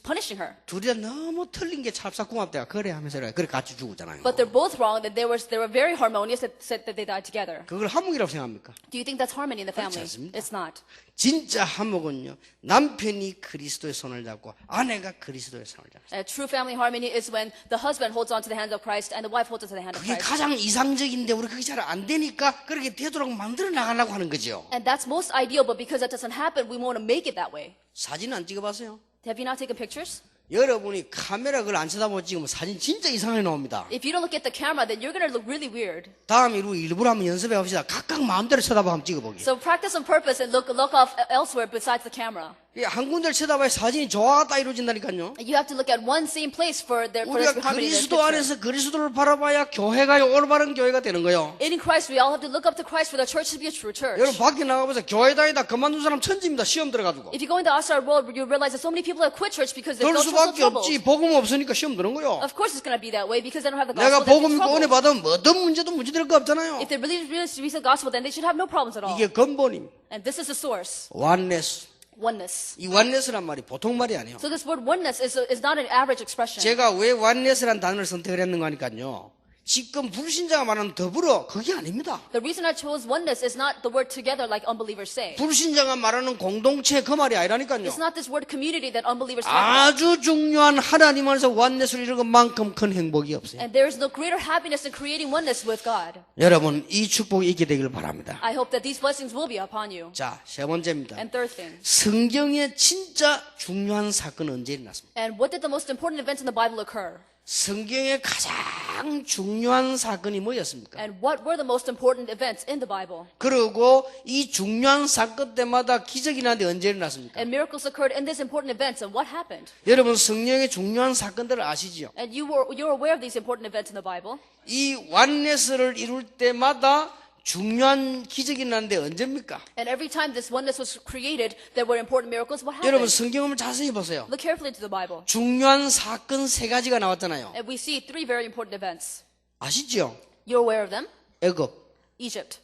punishing her. 둘이 다 너무 틀린 게 찹쌀궁합대가 그래 하면서 그래 같이 죽었잖아요. But they're both wrong. That they were very harmonious. That said that they died together. 그걸 화목이라고 생각합니까? Do you think that's harmony in the family? 그렇지 않습니다. It's not. 진짜 화목은요 남편이 그리스도의 손을 잡고 아내가 그리스도의 손을 잡고. True family harmony is when the husband holds on to the hand of Christ and the wife holds on to the hand of 그게 Christ. 가장 이상적인데 우리 그게 잘 안 되니까 그렇게 되도록 만들어 나가려고 하는 거죠. And that's most ideal, but because that doesn't happen, we want to make it that way. 사진 안 찍어봤어요? Have you not taken pictures? 여러분이 카메라 그걸 안 쳐다보고 찍으면 사진 진짜 이상하게 나옵니다. If you don't look at the camera, then you're going to look really weird. 다음에 일부러 한번 연습해 봅시다. 각각 마음대로 쳐다보고 한번 찍어보기. So practice on purpose and look off elsewhere besides the camera. 한 군데를 쳐다봐야 사진이 좋았다 이루어진다니까요. You have to look at one same place for there to 우리가 be harmony in the 그리스도 picture. 안에서 그리스도를 바라봐야 교회가 올바른 교회가 되는 거예요. In Christ, we all have to look up to Christ for the church to be a true church. 여러분 밖에 나가보세요. 교회 다니다 그만둔 사람 천지입니다. 시험 들어가지고. If you go into the outside world, you realize that so many people have quit church because they're 그럴 so 수밖에 troubled. 없지. 복음 없으니까 시험 드는 거요. Of course, it's going to be that way because they don't have the 내가 gospel. 복음 They're 있고 은혜 troubled. 받으면 어떤 문제도 문제될 거 없잖아요. If they really receive the gospel, then they should have no problems at all. 이게 근본입니다. And this is the source. 원네스. Oneness. 이 원네스란 말이 보통 말이 아니에요. So this word oneness is not an average expression. 제가 왜 원네스란 단어를 선택을 했는가 하니까요. 지금 불신자가 말하는 더불어 그게 아닙니다. The reason I chose oneness is not the word together like unbelievers say. 불신자가 말하는 공동체 그 말이 아니라니까요. It's not this word community that unbelievers talk about. 아주 중요한 하나님 안에서 원네스를 이루는 것만큼 큰 행복이 없어요. And there is no greater happiness in creating oneness with God. 여러분 이 축복이 있게 되길 바랍니다. I hope that these blessings will be upon you. 자, 세 번째입니다. And third thing. 성경의 진짜 중요한 사건은 언제 일어났습니까? And what did the most important events in the Bible occur? 성경의 가장 중요한 사건이 뭐였습니까? And what were the most important events in the Bible? 그리고 이 중요한 사건 때마다 기적이 나는데 언제 일어났습니까? And miracles occurred in these important events. And what happened? 여러분 성령의 중요한 사건들을 아시죠? And you're aware of these important events in the Bible. 이 완네스를 이룰 때마다 중요한 기적이 나는데 언제입니까? And every time this oneness was created, there were important miracles. What 여러분 happened? 성경을 자세히 보세요. Look carefully into the Bible. 중요한 사건 세 가지가 나왔잖아요. And we see three very important events. 아시죠? You're aware of them? 애굽, Egypt,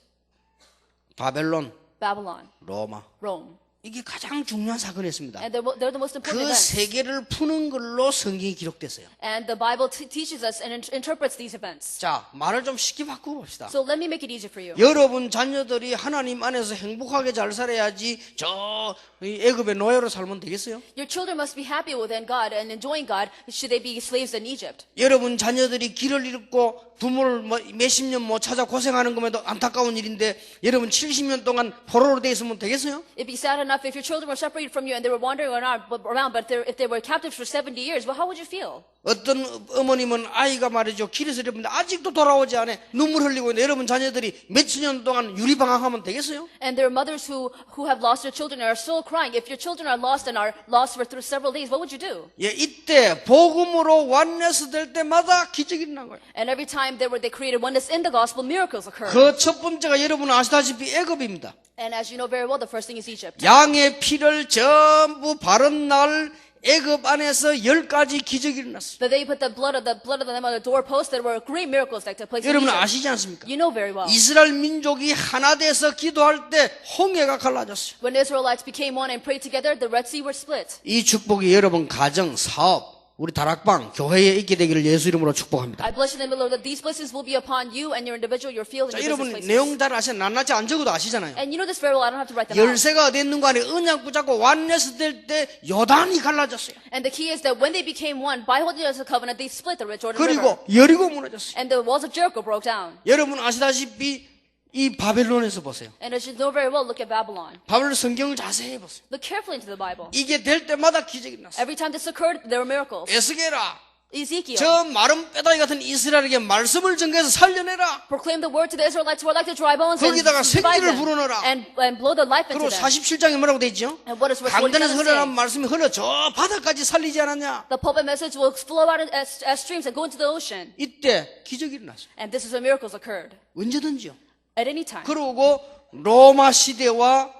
바벨론, Babylon, 로마. Rome. 이게 가장 중요한 사건이었습니다. And they're the most important 그 events. 세계를 푸는 걸로 성경이 기록됐어요. And the Bible teaches us and interprets these events. 자, 말을 좀 쉽게 바꾸어 봅시다. So let me make it easy for you. 여러분 자녀들이 하나님 안에서 행복하게 잘 살아야지 저 애굽의 노예로 살면 되겠어요? Your children must be happy within God and enjoying God. Should they be slaves in Egypt? 여러분 자녀들이 길을 잃고 부모를 몇십 년 못 찾아 고생하는 것에도 안타까운 일인데 여러분 70년 동안 포로로 돼 있으면 되겠어요? It'd be sad enough if your children were separated from you and they were wandering around, but if they were captives for 70 years, well, how would you feel? 어떤 어머님은 아이가 말이죠 길에서 잃어버렸는데 아직도 돌아오지 않아 눈물 흘리고 있는데 여러분 자녀들이 몇십 년 동안 유리방황하면 되겠어요? And there are mothers who have lost their children and are still crying. If your children are lost and are lost for through several days, what would you do? 예, 이때 복음으로 완네스 될 때마다 기적이 일어난 거예요. And every time they created oneness in the gospel, miracles occurred. 그 첫 번째가 여러분 아시다시피 애굽입니다. And as you know very well, the first thing is Egypt. 양의 피를 전부 바른 날 애굽 안에서 10가지 기적이 일어났어요. That they put the blood of the lamb on the doorpost. There were great miracles that took place in 여러분 Egypt. 아시지 않습니까? You know very well. 이스라엘 민족이 하나 돼서 기도할 때 홍해가 갈라졌어요. When the Israelites became one and prayed together, the Red Sea were split. 이 축복이 여러분 가정, 사업, 우리 다락방, 교회에 있게 되기를 예수 이름으로 축복합니다. I bless you in the middle of that these blessings will be upon you and your individual, your field, and 자, your 여러분 business places. 내용 잘 아시죠? 낱낱이 안 적어도 아시잖아요. And you know this very well. I don't have to write them out. 열쇠가 어디 있는 거 아니에요? 언약 붙잡고 완네스 될 때 요단이 갈라졌어요. And the key is that when they became one, by holding us a covenant, they split the Jordan 그리고 River. 여리고 무너졌어요. And the walls of Jericho broke down. 여러분 아시다시피 이 바벨론에서 보세요. And as you know very well, look at Babylon. 바벨론 성경을 자세히 보세요. Look carefully into the Bible. 이게 될 때마다 기적이 났어요. Every time this occurred, there were miracles. 에스겔아, Ezekiel, 저 마른 뼈다귀 같은 이스라엘에게 말씀을 전개해서 살려내라. proclaim the word to the Israelites who are like the dry bones and 거기다가 revive 생기를 them 불어넣어라. and blow the life into 그리고 them. 47장에 뭐라고 돼 있죠? And what does verse 47 강단에서 흘러난 say? 말씀이 흘러 저 바다까지 살리지 않았냐? The pulpit message will flow out as streams and go into the ocean. 이때 기적이 일어났어요. And this is when miracles occurred. 언제든지요. At any time. 그리고 로마 시대와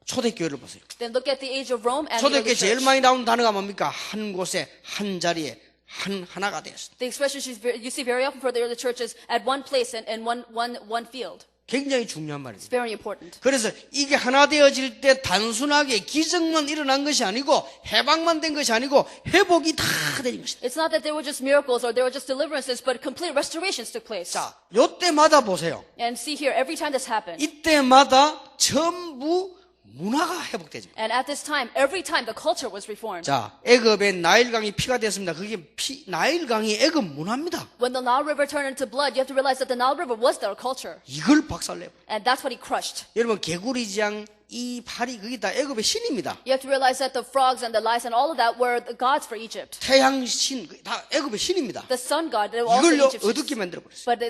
초대교회를 보세요. Then look at the age of Rome and the 초대교회 early 제일 church. 많이 나오는 단어가 뭡니까? 한 곳에 한 자리에 하나가 되었습니다. The expressions you see very often for the early churches at one place and one field. 굉장히 중요한 말이죠. It's very important. 그래서 이게 하나 되어질 때 단순하게 기적만 일어난 것이 아니고 해방만 된 것이 아니고 회복이 다 된 것이다. It's not that there were just miracles or there were just deliverances, but complete restorations took place. 자, 요때마다 보세요. And see here, every time this happened, 이때마다 전부 문화가 회복되죠. and at this time, every time the culture was reformed. 자, 애굽의 나일강이 피가 됐습니다. 그게 나일강이 애굽 문화입니다. When the Nile River turned into blood, you have to realize that the Nile River was their culture. 이걸 박살내고. And that's what he crushed. 여러분 개구리장 이 팔이 그게 다 애굽의 신입니다. You have to realize that the frogs and the lice and all of that were the gods for Egypt. 태양신 다 애굽의 신입니다. The sun god, they were also 이걸요 Egyptians. 어둡게 만들어 버렸어요. But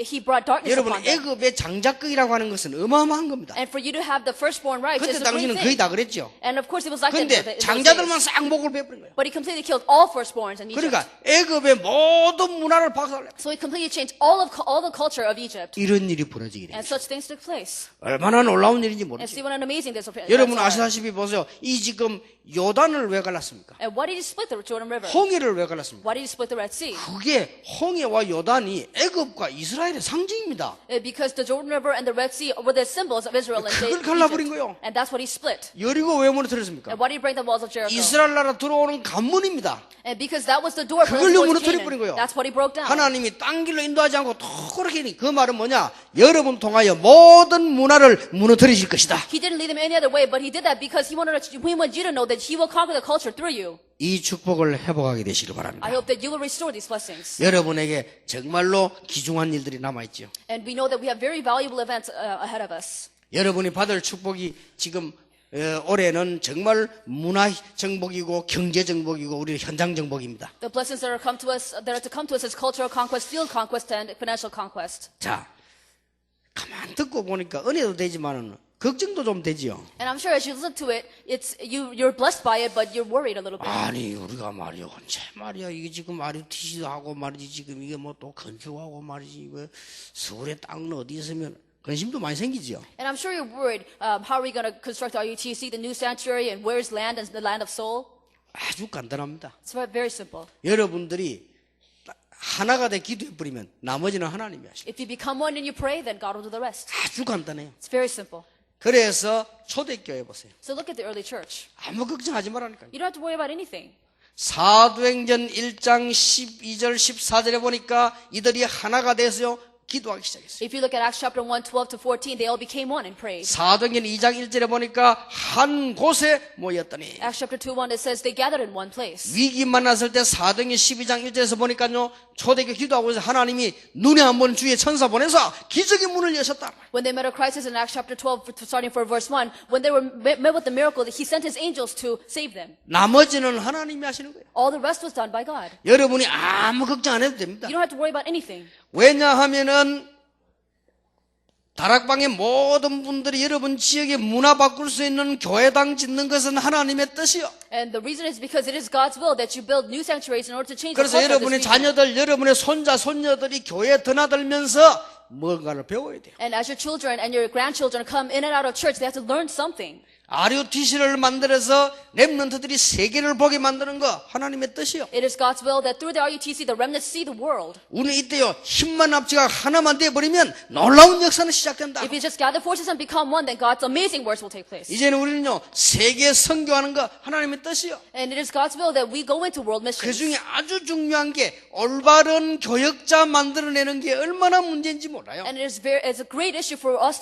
he brought darkness 여러분 upon them. 애굽의 장자권이라고 하는 것은 어마어마한 겁니다. And for you to have the firstborn rights 그때 is a great 당시는 거의 thing. 다 그랬죠. And of course it was like that in 그런데 those 장자들만 days. 싹 목을 베버린 거예요. But he completely killed all firstborns in Egypt. 그러니까 애굽의 모든 문화를 박살내. So he completely changed all the culture of Egypt. 이런 일이 벌어지게 And 됩니다. such things took place. 얼마나 놀라운 일인지 And 모르죠. see what an amazing this events 여러분 are. 아시다시피 보세요. 이 지금 요단을 왜 갈랐습니까? And why did he split the Jordan River? 홍해를 왜 갈랐습니까? Why did he split the Red Sea? 그게 홍해와 요단이 애굽과 이스라엘의 상징입니다. Because the Jordan River and the Red Sea were the symbols of Israel and 그걸 갈라버린 Egypt. 거예요. And that's what he split. 여리고 왜 무너뜨렸습니까? And why did he break the walls of Jericho? 이스라엘 나라 들어오는 관문입니다. And because that was the door for 그걸로 us to 무너뜨려버린 거예요. Canaan. That's what he broke down. 하나님이 딴 길로 인도하지 않고 그렇게 하니 그 말은 뭐냐? 여러분 통하여 모든 문화를 무너뜨리실 것이다. He didn't lead them any other way, but he did that because he wanted you to know that he will conquer the culture through you. 이 축복을 회복하게 되시길 I 바랍니다. hope that you will restore these blessings. 여러분에게 정말로 귀중한 일들이 남아있죠. And we know that we have very valuable events ahead of us. 여러분이 받을 축복이 지금 올해는 정말 문화 정복이고 경제 정복이고 우리 현장 정복입니다. The blessings that are to come to us is cultural conquest, field conquest, and financial conquest. 자, 가만 듣고 보니까 은혜도 되지만은 걱정도 좀 되지요. And I'm sure as you listen to it, you're blessed by it, but you're worried a little bit. 아니 우리가 말이야 언제 말이야 이게 지금 RUTC도 하고 말이지 지금 이게 뭐 또 건축하고 말이지 왜 서울에 땅은 어디 있으면 관심도 많이 생기지요. And I'm sure you're worried. How are we going to construct RUTC, the new sanctuary, and where's land and the land of soul? 아주 간단합니다. It's very simple. 여러분들이 하나가 돼 기도해 버리면 나머지는 하나님이 하시고 If you become one and you pray, then God will do the rest. 아주 간단해요. It's very simple. 그래서 초대교회 보세요. So look at the early church. 아무 걱정하지 말라니까요. You don't have to worry about anything. 사도행전 1장 12절 14절에 보니까 이들이 하나가 돼서 기도하기 시작했어요. If you look at Acts chapter 1, 12 to 14, they all became one and prayed. 사도행전 2장 1절에 보니까 한 곳에 모였더니 Acts chapter 2, 1, it says they gathered in one place. 위기 만났을 때 사도행전 12장 1절에서 보니까요 초대교 기도하고 있어 하나님이 눈에 한 번 주의 천사 보내서 기적의 문을 여셨다. When they met a crisis in Acts chapter 12, starting for verse 1, when they were met with the miracle, he sent his angels to save them. 나머지는 하나님이 하시는 거예요. All the rest was done by God. 여러분이 아무 걱정 안 해도 됩니다. You don't have to worry about anything. 왜냐하면은 다락방의 모든 분들이 여러분 지역에 문화 바꿀 수 있는 교회당 짓는 것은 하나님의 뜻이요. And the reason is because it is God's will that you build new sanctuaries in order to change the 그래서 culture of this 여러분의 region. 자녀들, 여러분의 손자, 손녀들이 교회에 드나들면서 뭔가를 배워야 돼요. And as your children and your grandchildren come in and out of church, they have to learn something. RUTC를 만들어서 렘넌트들이 세계를 보게 만드는 거 하나님의 뜻이요. It is God's will that through the RUTC, the remnants see the world. 우리는 이때요 힘만 합치가 하나만 돼버리면 놀라운 역사는 시작된다. If you just gather forces and become one, then God's amazing works will take place. 이제는 우리는요 세계 선교하는 거 하나님의 뜻이요. And it is God's will that we go into world 그 missions. 중에 아주 중요한 게 올바른 교역자 만들어내는 게 얼마나 문제인지 몰라요. And it's a great issue for us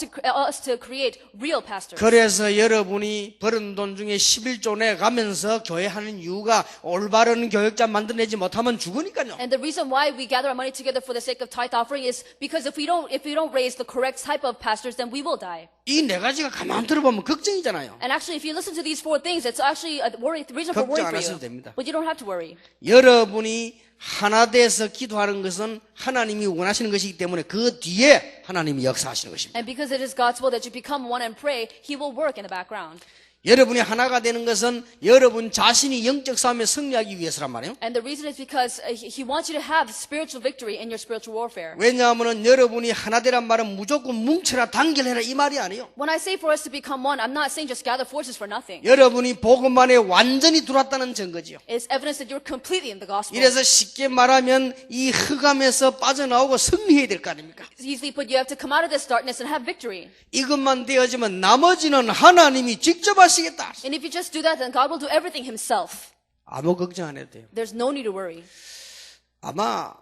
to create real pastors. 그래서 여러분이 벌은 돈 중에 11조 내 가면서 교회 하는 이유가 올바른 교역자 만들어내지 못하면 죽으니까요. And the reason why we gather our money together for the sake of tithe offering is because if we don't raise the correct type of pastors, then we will die. 이 네 가지가 가만 들어보면 걱정이잖아요. And actually, if you listen to these four things, it's actually a reason for worry 걱정 안 for 하셔도 you. 됩니다. But you don't have to worry. 여러분이 하나 돼서 기도하는 것은 하나님이 원하시는 것이기 때문에 그 뒤에 하나님이 역사하시는 것입니다. And because it is God's will that you become one and pray, He will work in the background. 여러분이 하나가 되는 것은 여러분 자신이 영적 싸움에 승리하기 위해서란 말이에요. And the reason is because He wants you to have spiritual victory in your spiritual warfare. 왜냐하면 여러분이 하나 되란 말은 무조건 뭉쳐라 단결해라 이 말이 아니에요. When I say for us to become one, I'm not saying just gather forces for nothing. 여러분이 복음 안에 완전히 들어왔다는 증거지요. It's evidence that you're completely in the gospel. 이래서 쉽게 말하면 이 흑암에서 빠져나오고 승리해야 될 거 아닙니까? Easily put, you have to come out of this darkness and have victory. 이것만 되어지면 나머지는 하나님이 직접 하시겠다. And if you just do that, then God will do everything Himself. 아무 걱정 안 해도 돼요. There's no need to worry. 아마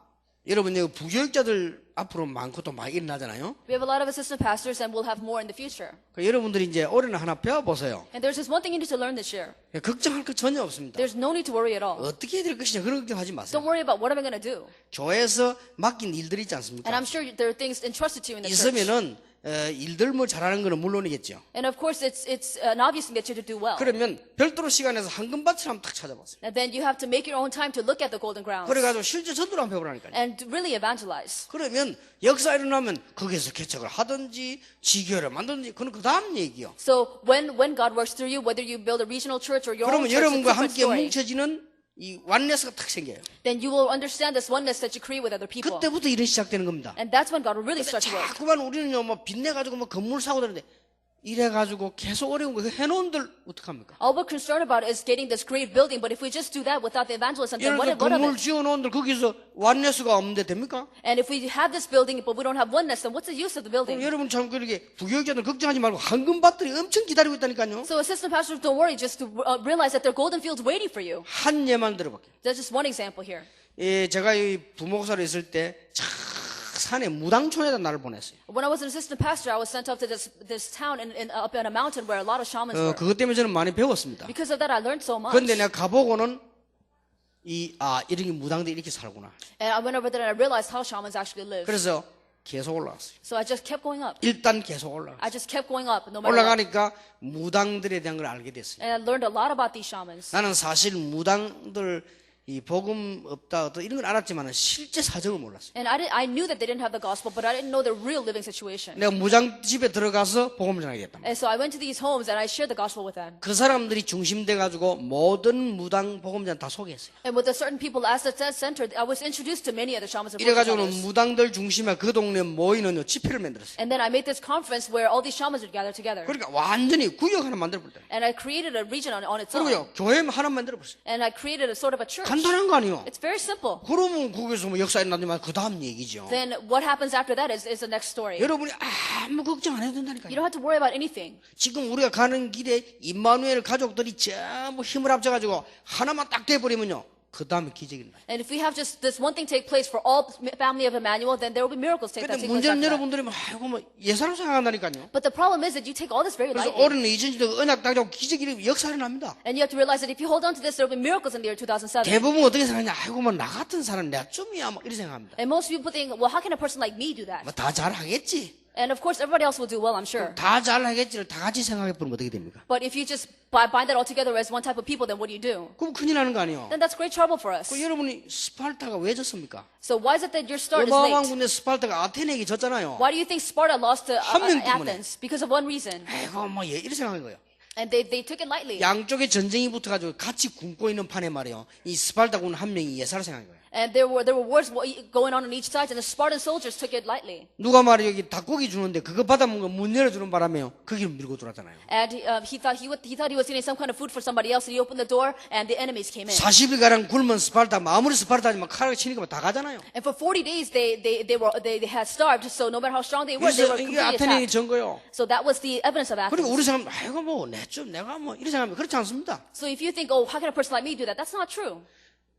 여러분 여기 부교육자들 앞으로 많고 또 많이 일어나잖아요. We have a lot of assistant pastors and we'll have more in the future. 그러니까 여러분들이 이제 올해는 하나 배워보세요. And there's just one thing you need to learn this year. 걱정할 거 전혀 없습니다. There's no need to worry at all. 어떻게 해야 될 것이냐 그런 걱정하지 마세요. Don't worry about what am I going to do. 교회에서 맡긴 일들이 있지 않습니까? And I'm sure there are things entrusted to you in the church. 있으면은 일들 뭐 잘하는 거는 물론이겠죠. And of course, it's an obvious thing that you have to do well. 그러면 별도로 시간에서 황금밭을 한번 딱 찾아보세요. And then you have to make your own time to look at the golden grounds 그래가지고 실제 전도를 한번 해보라니까요. and really evangelize. 그러면 역사 일어나면 거기에서 개척을 하든지 지교를 만든지 그건 그 다음 얘기요. So when God works through you, whether you build a regional church or your 그러면 own church, it's a 여러분과 different 함께 story. 뭉쳐지는 이 완네스가 탁 생겨요. Then you will understand this oneness that you create with other people. 그때부터 일이 시작되는 겁니다. And that's when God will really start to work. 자꾸만 우리는요 뭐 빚내가지고 뭐 건물 사고 그러는데 이래가지고 계속 어려운 거 해놓은들 어떡합니까? All we're concerned about is getting this great building, but if we just do that without the evangelism, then 예를 what 들어 of 건물 it? 지어놓은들 거기서 완네스가 없는데 됩니까? And if we have this building, but we don't have oneness, then what's the use of the 그럼 building? 여러분 참 그렇게 부교육자들 걱정하지 말고 황금밭들이 엄청 기다리고 있다니까요. So assistant pastors, don't worry, just to realize that there are golden fields waiting for you. 한 예만 들어볼게요. That's just one example here. 예, 제가 이 부목사로 있을 때 산에 무당촌에다 나를 보냈어요. When I was an assistant pastor, I was sent up to this town up in a mountain where a lot of shamans were. 그것 때문에 저는 많이 배웠습니다. Because of that, I learned so much. 그런데 내가 가보고는 이렇게 무당들이 이렇게 살구나. And I went over there and I realized how shamans actually live. 그래서 계속 올라왔어요. So I just kept going up. 일단 계속 올라왔어요. I just kept going up, no matter what. 올라가니까 무당들에 대한 걸 알게 됐어요. And I learned a lot about these shamans. 나는 사실 무당들 이 복음 없다 어떤 이런 건 알았지만 실제 사정을 몰랐어요. And I knew that they didn't have the gospel, but I didn't know the real living situation. 내가 무당 집에 들어가서 복음 전하겠다. And so I went to these homes and I shared the gospel with them. 그 사람들이 중심돼 가지고 모든 무당 복음전 다 소개했어요. And with the certain people as the center, I was introduced to many other shamans. 이래 가지고는 무당들 중심에 그 동네 모이는 집회를 만들었어요. And then I made this conference where all these shamans would gather together. 그러니까 완전히 구역 하나 만들어 버렸어요. And I created a region on its own. 그리고요 교회 하나 만들어 버렸어요. And I created a sort of a church. 간단한 거 아니요? It's very simple. 그러면 거기서 뭐 역사에 나지만 그 다음 얘기죠. Then what happens after that is the next story. 여러분이 아무 걱정 안 해도 You 된다니까요. don't have to worry about anything. 지금 우리가 가는 길에 임마누엘 가족들이 전부 힘을 합쳐가지고 하나만 딱 돼버리면요. 그 다음에 기적이 나요. And if we have just this one thing take place for all family of Emmanuel, then there will be miracles take 근데 place 문제는 after that. 여러분들이 뭐 아이고 뭐 예사로 생각한다니까요. But the problem is that you take all this very 그래서 lightly. 어린 2000년대 언약 딱 잡고 기적이 역사를 납니다. And you have to realize that if you hold on to this, there will be miracles in the year 2007. 대부분 어떻게 생각하냐? 아이고 뭐 나 같은 사람 내가 좀이야 막 이렇게 생각합니다. And most people think, well, how can a person like me do that? 뭐 다 잘하겠지. And of course, everybody else will do well, I'm sure. 다 잘하겠지를 다 같이 생각해 보면 어떻게 됩니까? But if you just bind that all together as one type of people, then what do? 그럼 큰일 나는 거 아니에요? Then that's great trouble for us. 그 여러분이 스파르타가 왜 졌습니까? So why is it that your start is 어마어마한 late? 군대 스파르타가 아테네에게 졌잖아요. Why do you think Sparta lost to 한 명 때문에. Athens? Because of one reason. 아이고 뭐 이렇게 생각한 거예요. And they took it lightly. 양쪽에 전쟁이 붙어가지고 같이 굶고 있는 판에 말이에요. 이 스파르타군 한 명이 예사를 생각한 거예요. And there were wars going on each side, and the Spartan soldiers took it lightly. 누가 말이에요 여기 닭고기 주는데 그거 받아먹는 문 열어주는 바람에요. 거기를 밀고 들어왔잖아요. And he thought he was getting some kind of food for somebody else, and he opened the door, and the enemies came in. 40일가량 굶은 스파르타 아무리 스파르타지만 칼을 치니까 다 가잖아요. And for 40 days they had starved, so no matter how strong they were 그래서 이게 completely 아테네에 attacked. 전 거예요. So that was the evidence of 그리고 Athens. 우리 사람 아이고 뭐 내가 뭐 이렇게 생각하면 그렇지 않습니다. So if you think, oh, how can a person like me do that? That's not true.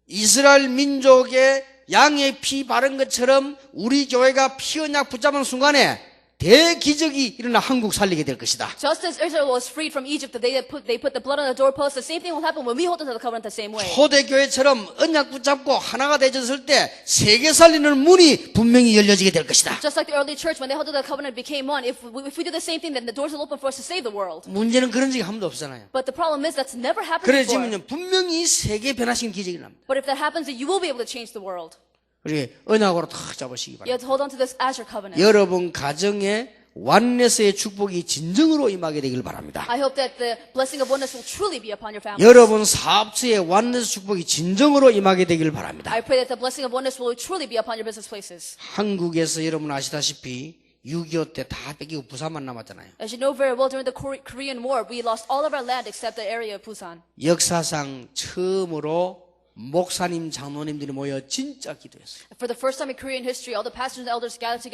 이스라엘 민족의 양의 피 바른 것처럼 우리 교회가 피 언약 붙잡은 순간에 대기적이 일어나 한국 살리게 될 것이다. Just as Israel was freed from Egypt, they put the blood on the doorpost. The same thing will happen when we hold onto the covenant the same way. 초대교회처럼 언약 붙잡고 하나가 되졌을 때 세계 살리는 문이 분명히 열려지게 될 것이다. Just like the early church, when they held onto the covenant and became one, if we do the same thing, then the doors will open for us to save the world. 문제는 그런 적이 한 번도 없잖아요. But the problem is that's never happened 그래 before. 지금요 분명히 세계 변화시키는 기적이 납니다. But if that happens, then you will be able to change the world. 우리 언약으로 탁 잡으시기 You 바랍니다. have to hold on to this as your covenant. 여러분 가정에 완네스의 축복이 진정으로 임하게 되길 바랍니다. I hope that the blessing of oneness will truly be upon your family. 여러분 사업처의 완네스 축복이 진정으로 임하게 되길 바랍니다. I pray that the blessing of oneness will truly be upon your business places. 한국에서 여러분 아시다시피 6.25 때 다 뺏기고 부산만 남았잖아요. As you know very well, during the Korean War, we lost all of our land except the area of Busan. 역사상 처음으로 목사님 장로님들이 모여 진짜 기도했어요. For the first time in Korean history, all the pastors and elders gathered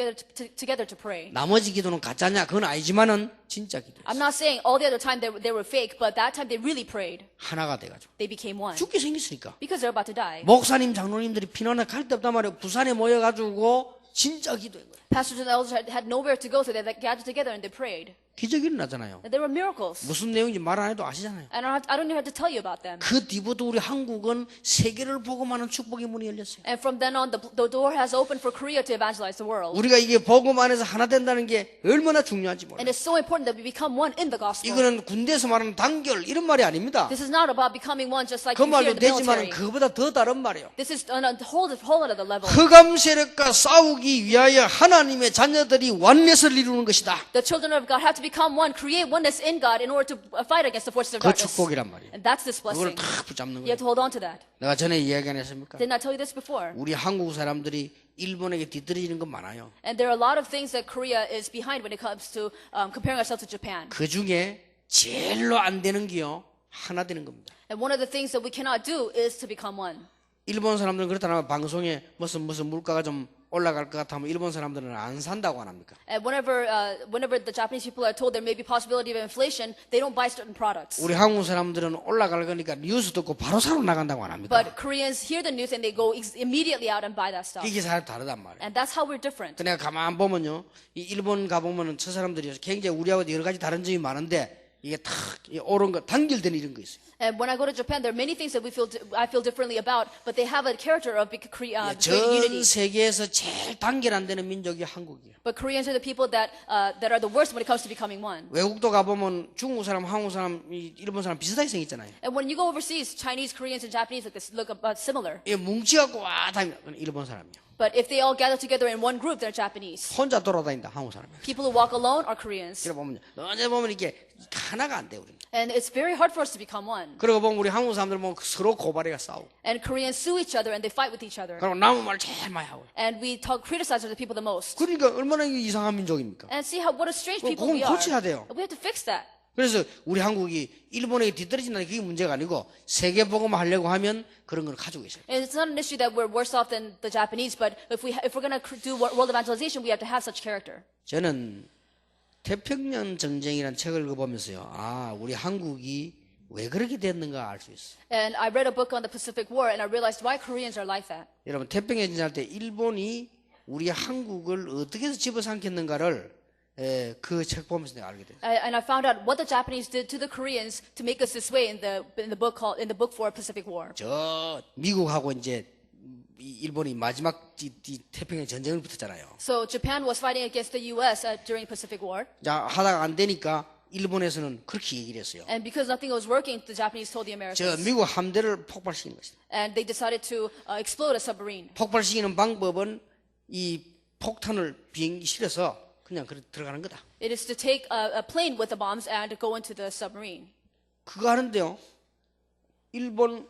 together to pray. 나머지 기도는 가짜냐 그건 아니지만은 진짜 기도했어요. I'm not saying all the other time they were fake, but that time they really prayed. 하나가 돼가지고 They became one. 죽게 생겼으니까. Because they're about to die. 목사님 장로님들이 피난을 갈 데 없단 말이에요. 부산에 모여가지고 진짜 기도한 거예요. Pastors and elders had nowhere to go, so they gathered together and they prayed. 기적이 일어나잖아요. And there were miracles. 무슨 내용인지 말 안 해도 아시잖아요. I don't even have to tell you about them. 그 뒤부터 우리 한국은 세계를 복음하는 축복의 문이 열렸어요. And from then on, the door has opened for Korea to evangelize the world. 우리가 이게 복음 안에서 하나 된다는 게 얼마나 중요한지 몰라요. And it's so important that we become one in the gospel. 이거는 군대에서 말하는 단결 이런 말이 아닙니다. This is not about becoming one just like 그 you hear 말도 in the 되지만 military. 그보다 더 다른 말이에요. This is on a whole other level. 흑암 세력과 싸우기 위하여 하나님의 자녀들이 완넷을 이루는 것이다. The children of God have to become one, create oneness in God in order to fight against the forces of 그 darkness. 축복이란 말이에요. And that's this 그걸 blessing. 다 붙잡는 You 거예요. have to hold on to that. 내가 전에 이야기 안 했습니까? Didn't I tell you this before? 우리 한국 사람들이 일본에게 뒤떨어지는 건 많아요. And there are a lot of things that Korea is behind when it comes to comparing ourselves to Japan. 그 중에 제일로 안 되는 게요. 하나 되는 겁니다. And one of the things that we cannot do is to become one. 일본 사람들은 그렇다면 방송에 무슨 물가가 좀 올라갈 것 같으면 일본 사람들은 안 산다고 안 합니까? And whenever the Japanese people are told there may be possibility of inflation, they don't buy certain products. 우리 한국 사람들은 올라갈 거니까 뉴스 듣고 바로 사러 나간다고 안 합니다. But Koreans hear the news and they go immediately out and buy that stuff. 이게 사람 다르단 말이에요. And that's how we're different. 내가 가만 보면요, 이 일본 가보면은 저 사람들이 굉장히 우리하고 여러 가지 다른 점이 많은데 이게 탁 옳은 거 단결되는 이런 거 있어요. And when I go to Japan, there are many things that I feel differently about, but they have a character of great 전 unity. 세계에서 제일 단결 안 되는 민족이 한국이에요. But Koreans are the people that are the worst when it comes to becoming one. 외국도 가보면 중국 사람, 한국 사람, 일본 사람 비슷하게 생겼잖아요. And when you go overseas, Chinese, Koreans, and Japanese look about similar. 이 뭉치갖고 와 다니면 일본 사람이요. But if they all gather together in one group, they're Japanese. 혼자 돌아다닌다 한국 사람이요. People who walk alone are Koreans. 이래 보면 언제 보면 이게 하나가 안 돼 우리. And it's very hard for us to become one. 그러고 보면 우리 한국 사람들 보면 서로 고발해가 싸우고. And Koreans sue each other and they fight with each other. 그리고 남의 말 제일 많이 하고. And we criticize the people the most. 그러니까 얼마나 이상한 민족입니까? And see what a strange people 그건 we are. 고쳐야 돼요. We have to fix that. 그래서 우리 한국이 일본에게 뒤떨어진다는 게 그게 문제가 아니고 세계 복음을 하려고 하면 그런 걸 가지고 있어요. And it's not an issue that we're worse off than the Japanese, but if we're going to do world evangelization, we have to have such character. 저는 태평양 전쟁이라는 책을 읽어보면서요. 아, 우리 한국이 왜 그렇게 됐는가 알 수 있어요. And I read a book on the Pacific War, and I realized why Koreans are like that. 여러분 태평양 전쟁할 때 일본이 우리 한국을 어떻게 해서 집어삼켰는가를 그 책 보면서 내가 알게 됐어요. And I found out what the Japanese did to the Koreans to make us this way in the book for Pacific War. 저 미국하고 이제 일본이 마지막 태평양 전쟁을 붙었잖아요. So Japan was fighting against the U.S. During Pacific War, 자 하다가 안 되니까 일본에서는 그렇게 얘기를 했어요. and because nothing was working, the Japanese told the 저 Americans, 미국 함대를 폭발시키는 것이다. and they decided to explode a submarine. 폭발시키는 방법은 이 폭탄을 비행기 실어서 그냥 들어가는 거다. It is to take a plane with the bombs and go into the submarine. 그거 하는데요. 일본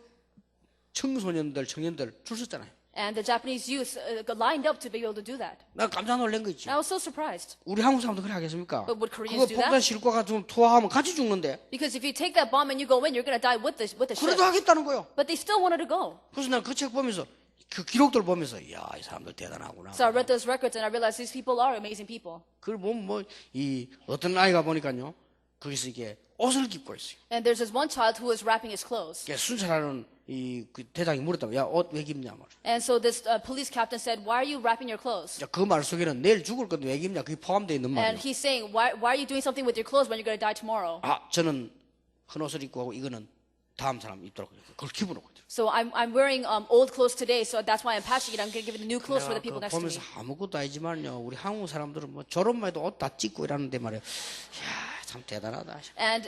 청소년들, 청년들 줄 섰잖아요. And the Japanese youth lined up to be able to do that. 나 깜짝 놀란 거 있지. I was so surprised. 우리 한국 사람도 그래 하겠습니까? But would Koreans 그거 do 폭탄 that? 실과 가지고 투하하면 같이 죽는데. Because if you take that bomb and you go in, you're going to die with the ship. 그래도 하겠다는 거예요. But they still wanted to go. 그래서 난 그 책 보면서 그 기록들 보면서 야, 이 사람들 대단하구나. So I read those records and I realized these people are amazing people. 그걸 보면 이 어떤 아이가 보니까요. 거기서 이게 옷을 입고 있어요. And there's this one child who was wrapping his clothes. 순찰하는 그 대장이 물었다고. 야, 옷 왜 입냐 말. And so this police captain said, "Why are you wrapping your clothes?" 그 말 속에는 내일 죽을 건데 왜 입냐 그게 포함되어 있는 And 말이에요. he's saying, "Why are you doing something with your clothes when you're going to die tomorrow?" 아, 저는 큰 옷을 입고 하고 이거는 다음 사람 입도록 그걸 기분으로. So I'm wearing old clothes today, so that's why I'm patching it. I'm going to give it the new clothes for the people next to me. 보면서 아무것도 아니지만요. 우리 한국 사람들은 뭐 졸업만 해도 옷 다 찢고 이러는데 말이에요. 이야, 참 대단하다. And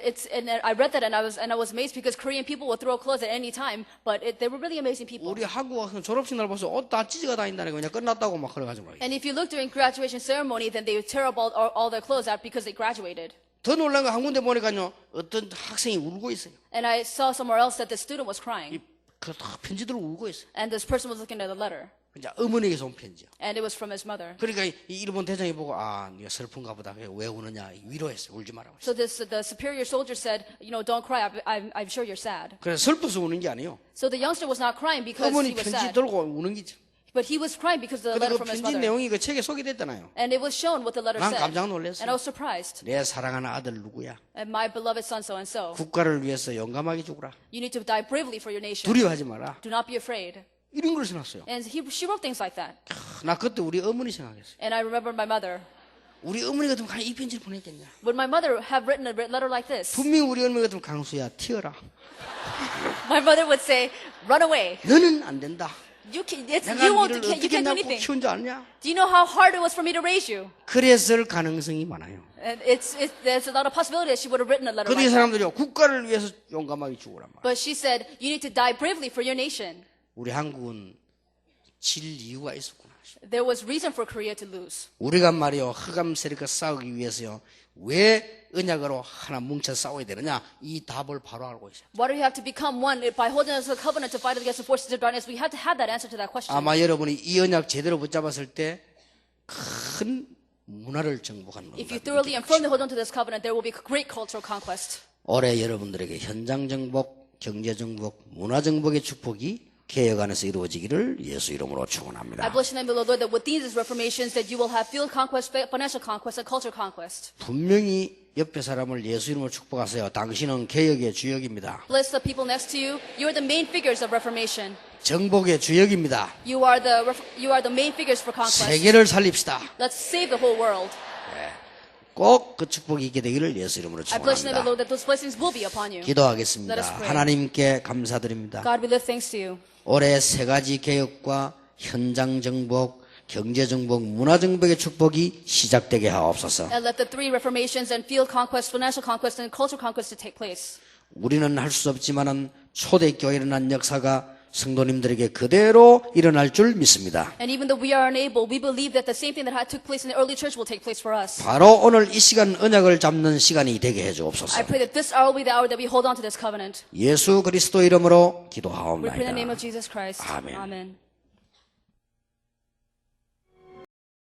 I read that and I was amazed because Korean people would throw clothes at any time, but they were really amazing people. 우리 한국 와서 졸업식 날 봐서 옷 다 찢어가 다닌다는 거 그냥 끝났다고 막 그래가지고 말이에요. And if you look during graduation ceremony, then they would tear up all their clothes out because they graduated. 더 놀란 거 한 군데 보니까요. 어떤 학생이 울고 있어요. And I saw somewhere else that the student was crying. 그 편지들을 울고 있어요. And this person was looking at the letter. 이제 어머니에게서 온 편지요. And it was from his mother. 그러니까 이 일본 대장이 보고 아, 네가 슬픈가 보다. 왜 우느냐 위로했어요. 울지 말라고. So the superior soldier said, don't cry. I'm sure you're sad. 그래서 슬퍼서 우는 게 아니에요. So the youngster was not crying because 어머니 he was 편지 sad, 들고 우는 게죠. but he was crying because of the letter 그 from his 편지 mother. 내용이 그 책에 소개됐잖아요. And it was shown what the letter 난 said. 깜짝 And 놀랐어요. I was surprised. 내 사랑하는 아들 누구야? And my beloved son so and so. 국가를 위해서 용감하게 죽으라. You need to die bravely for your nation. 두려워하지 마라. Do not be afraid. 이런 걸 써놨어요. And she wrote things like that. 나 그때 우리 어머니 생각했어요. And I remember my mother. 우리 어머니 같으면 그냥 이 편지를 보냈겠냐? Would my mother have written a letter like this? 분명히 우리 어머니 같으면 강수야 튀어라. My mother would say, "Run away. 너는 안 된다. You can't 내가 do 너를 어떻게 anything. 낳고 키운 줄 아냐? Do you know how hard it was for me to raise you?" 그랬을 가능성이 많아요. And there's a lot of possibility that she would have written a letter 그런데 이 like that. 사람들이요 국가를 위해서 용감하게 죽으란 말이야. But she said, "You need to die bravely for your nation." 우리 한국은 질 이유가 있었구나. There was reason for Korea to lose. 우리가 말이요 흑암 세력과 싸우기 위해서요 왜 언약으로 하나 뭉쳐 싸워야 되느냐 이 답을 바로 알고 있어요. Why do we have to become one by holding us a covenant to fight against the forces of darkness? We have to have that answer to that question. 아마 여러분이 이 언약 제대로 붙잡았을 때 큰 문화를 정복하는 If you 겁니다. thoroughly and firmly hold on to this covenant, there will be great cultural conquest. 올해 여러분들에게 현장 정복, 경제 정복, 문화 정복의 축복이 개혁 안에서 이루어지기를 예수 이름으로 I 축원합니다. bless the name of the Lord that with these reformations that you will have field conquest, financial conquest, and cultural conquest. 분명히 옆에 사람을 예수 이름으로 축복하세요. 당신은 개혁의 주역입니다. Bless the people next to you. You are the main figures of reformation. 정복의 주역입니다. You are the main figures for conquest. 세계를 살립시다. Let's save the whole world. 꼭 그 축복이 있게 되기를 예수 이름으로 I bless the name of the 축원합니다. Lord that those blessings will be upon you. 기도하겠습니다. Let us pray. 하나님께 감사드립니다. God, we give thanks to you. 올해 세 가지 개혁과 현장 정복, 경제 정복, 문화 정복의 축복이 시작되게 하옵소서. And let the three reformations and field conquest, financial conquest, and cultural conquest to take place. 우리는 할 수 없지만은 초대교회에 일어난 역사가 성도님들에게 그대로 일어날 줄 믿습니다. And even though we are unable, we believe that the same thing that took place in the early church will take place for us. 바로 오늘 이 시간 언약을 잡는 시간이 되게 해 주옵소서. I pray that this hour will be the hour that we hold on to this covenant. 예수 그리스도 이름으로 We pray in the name 기도하옵나이다. of Jesus Christ. 아멘. Amen.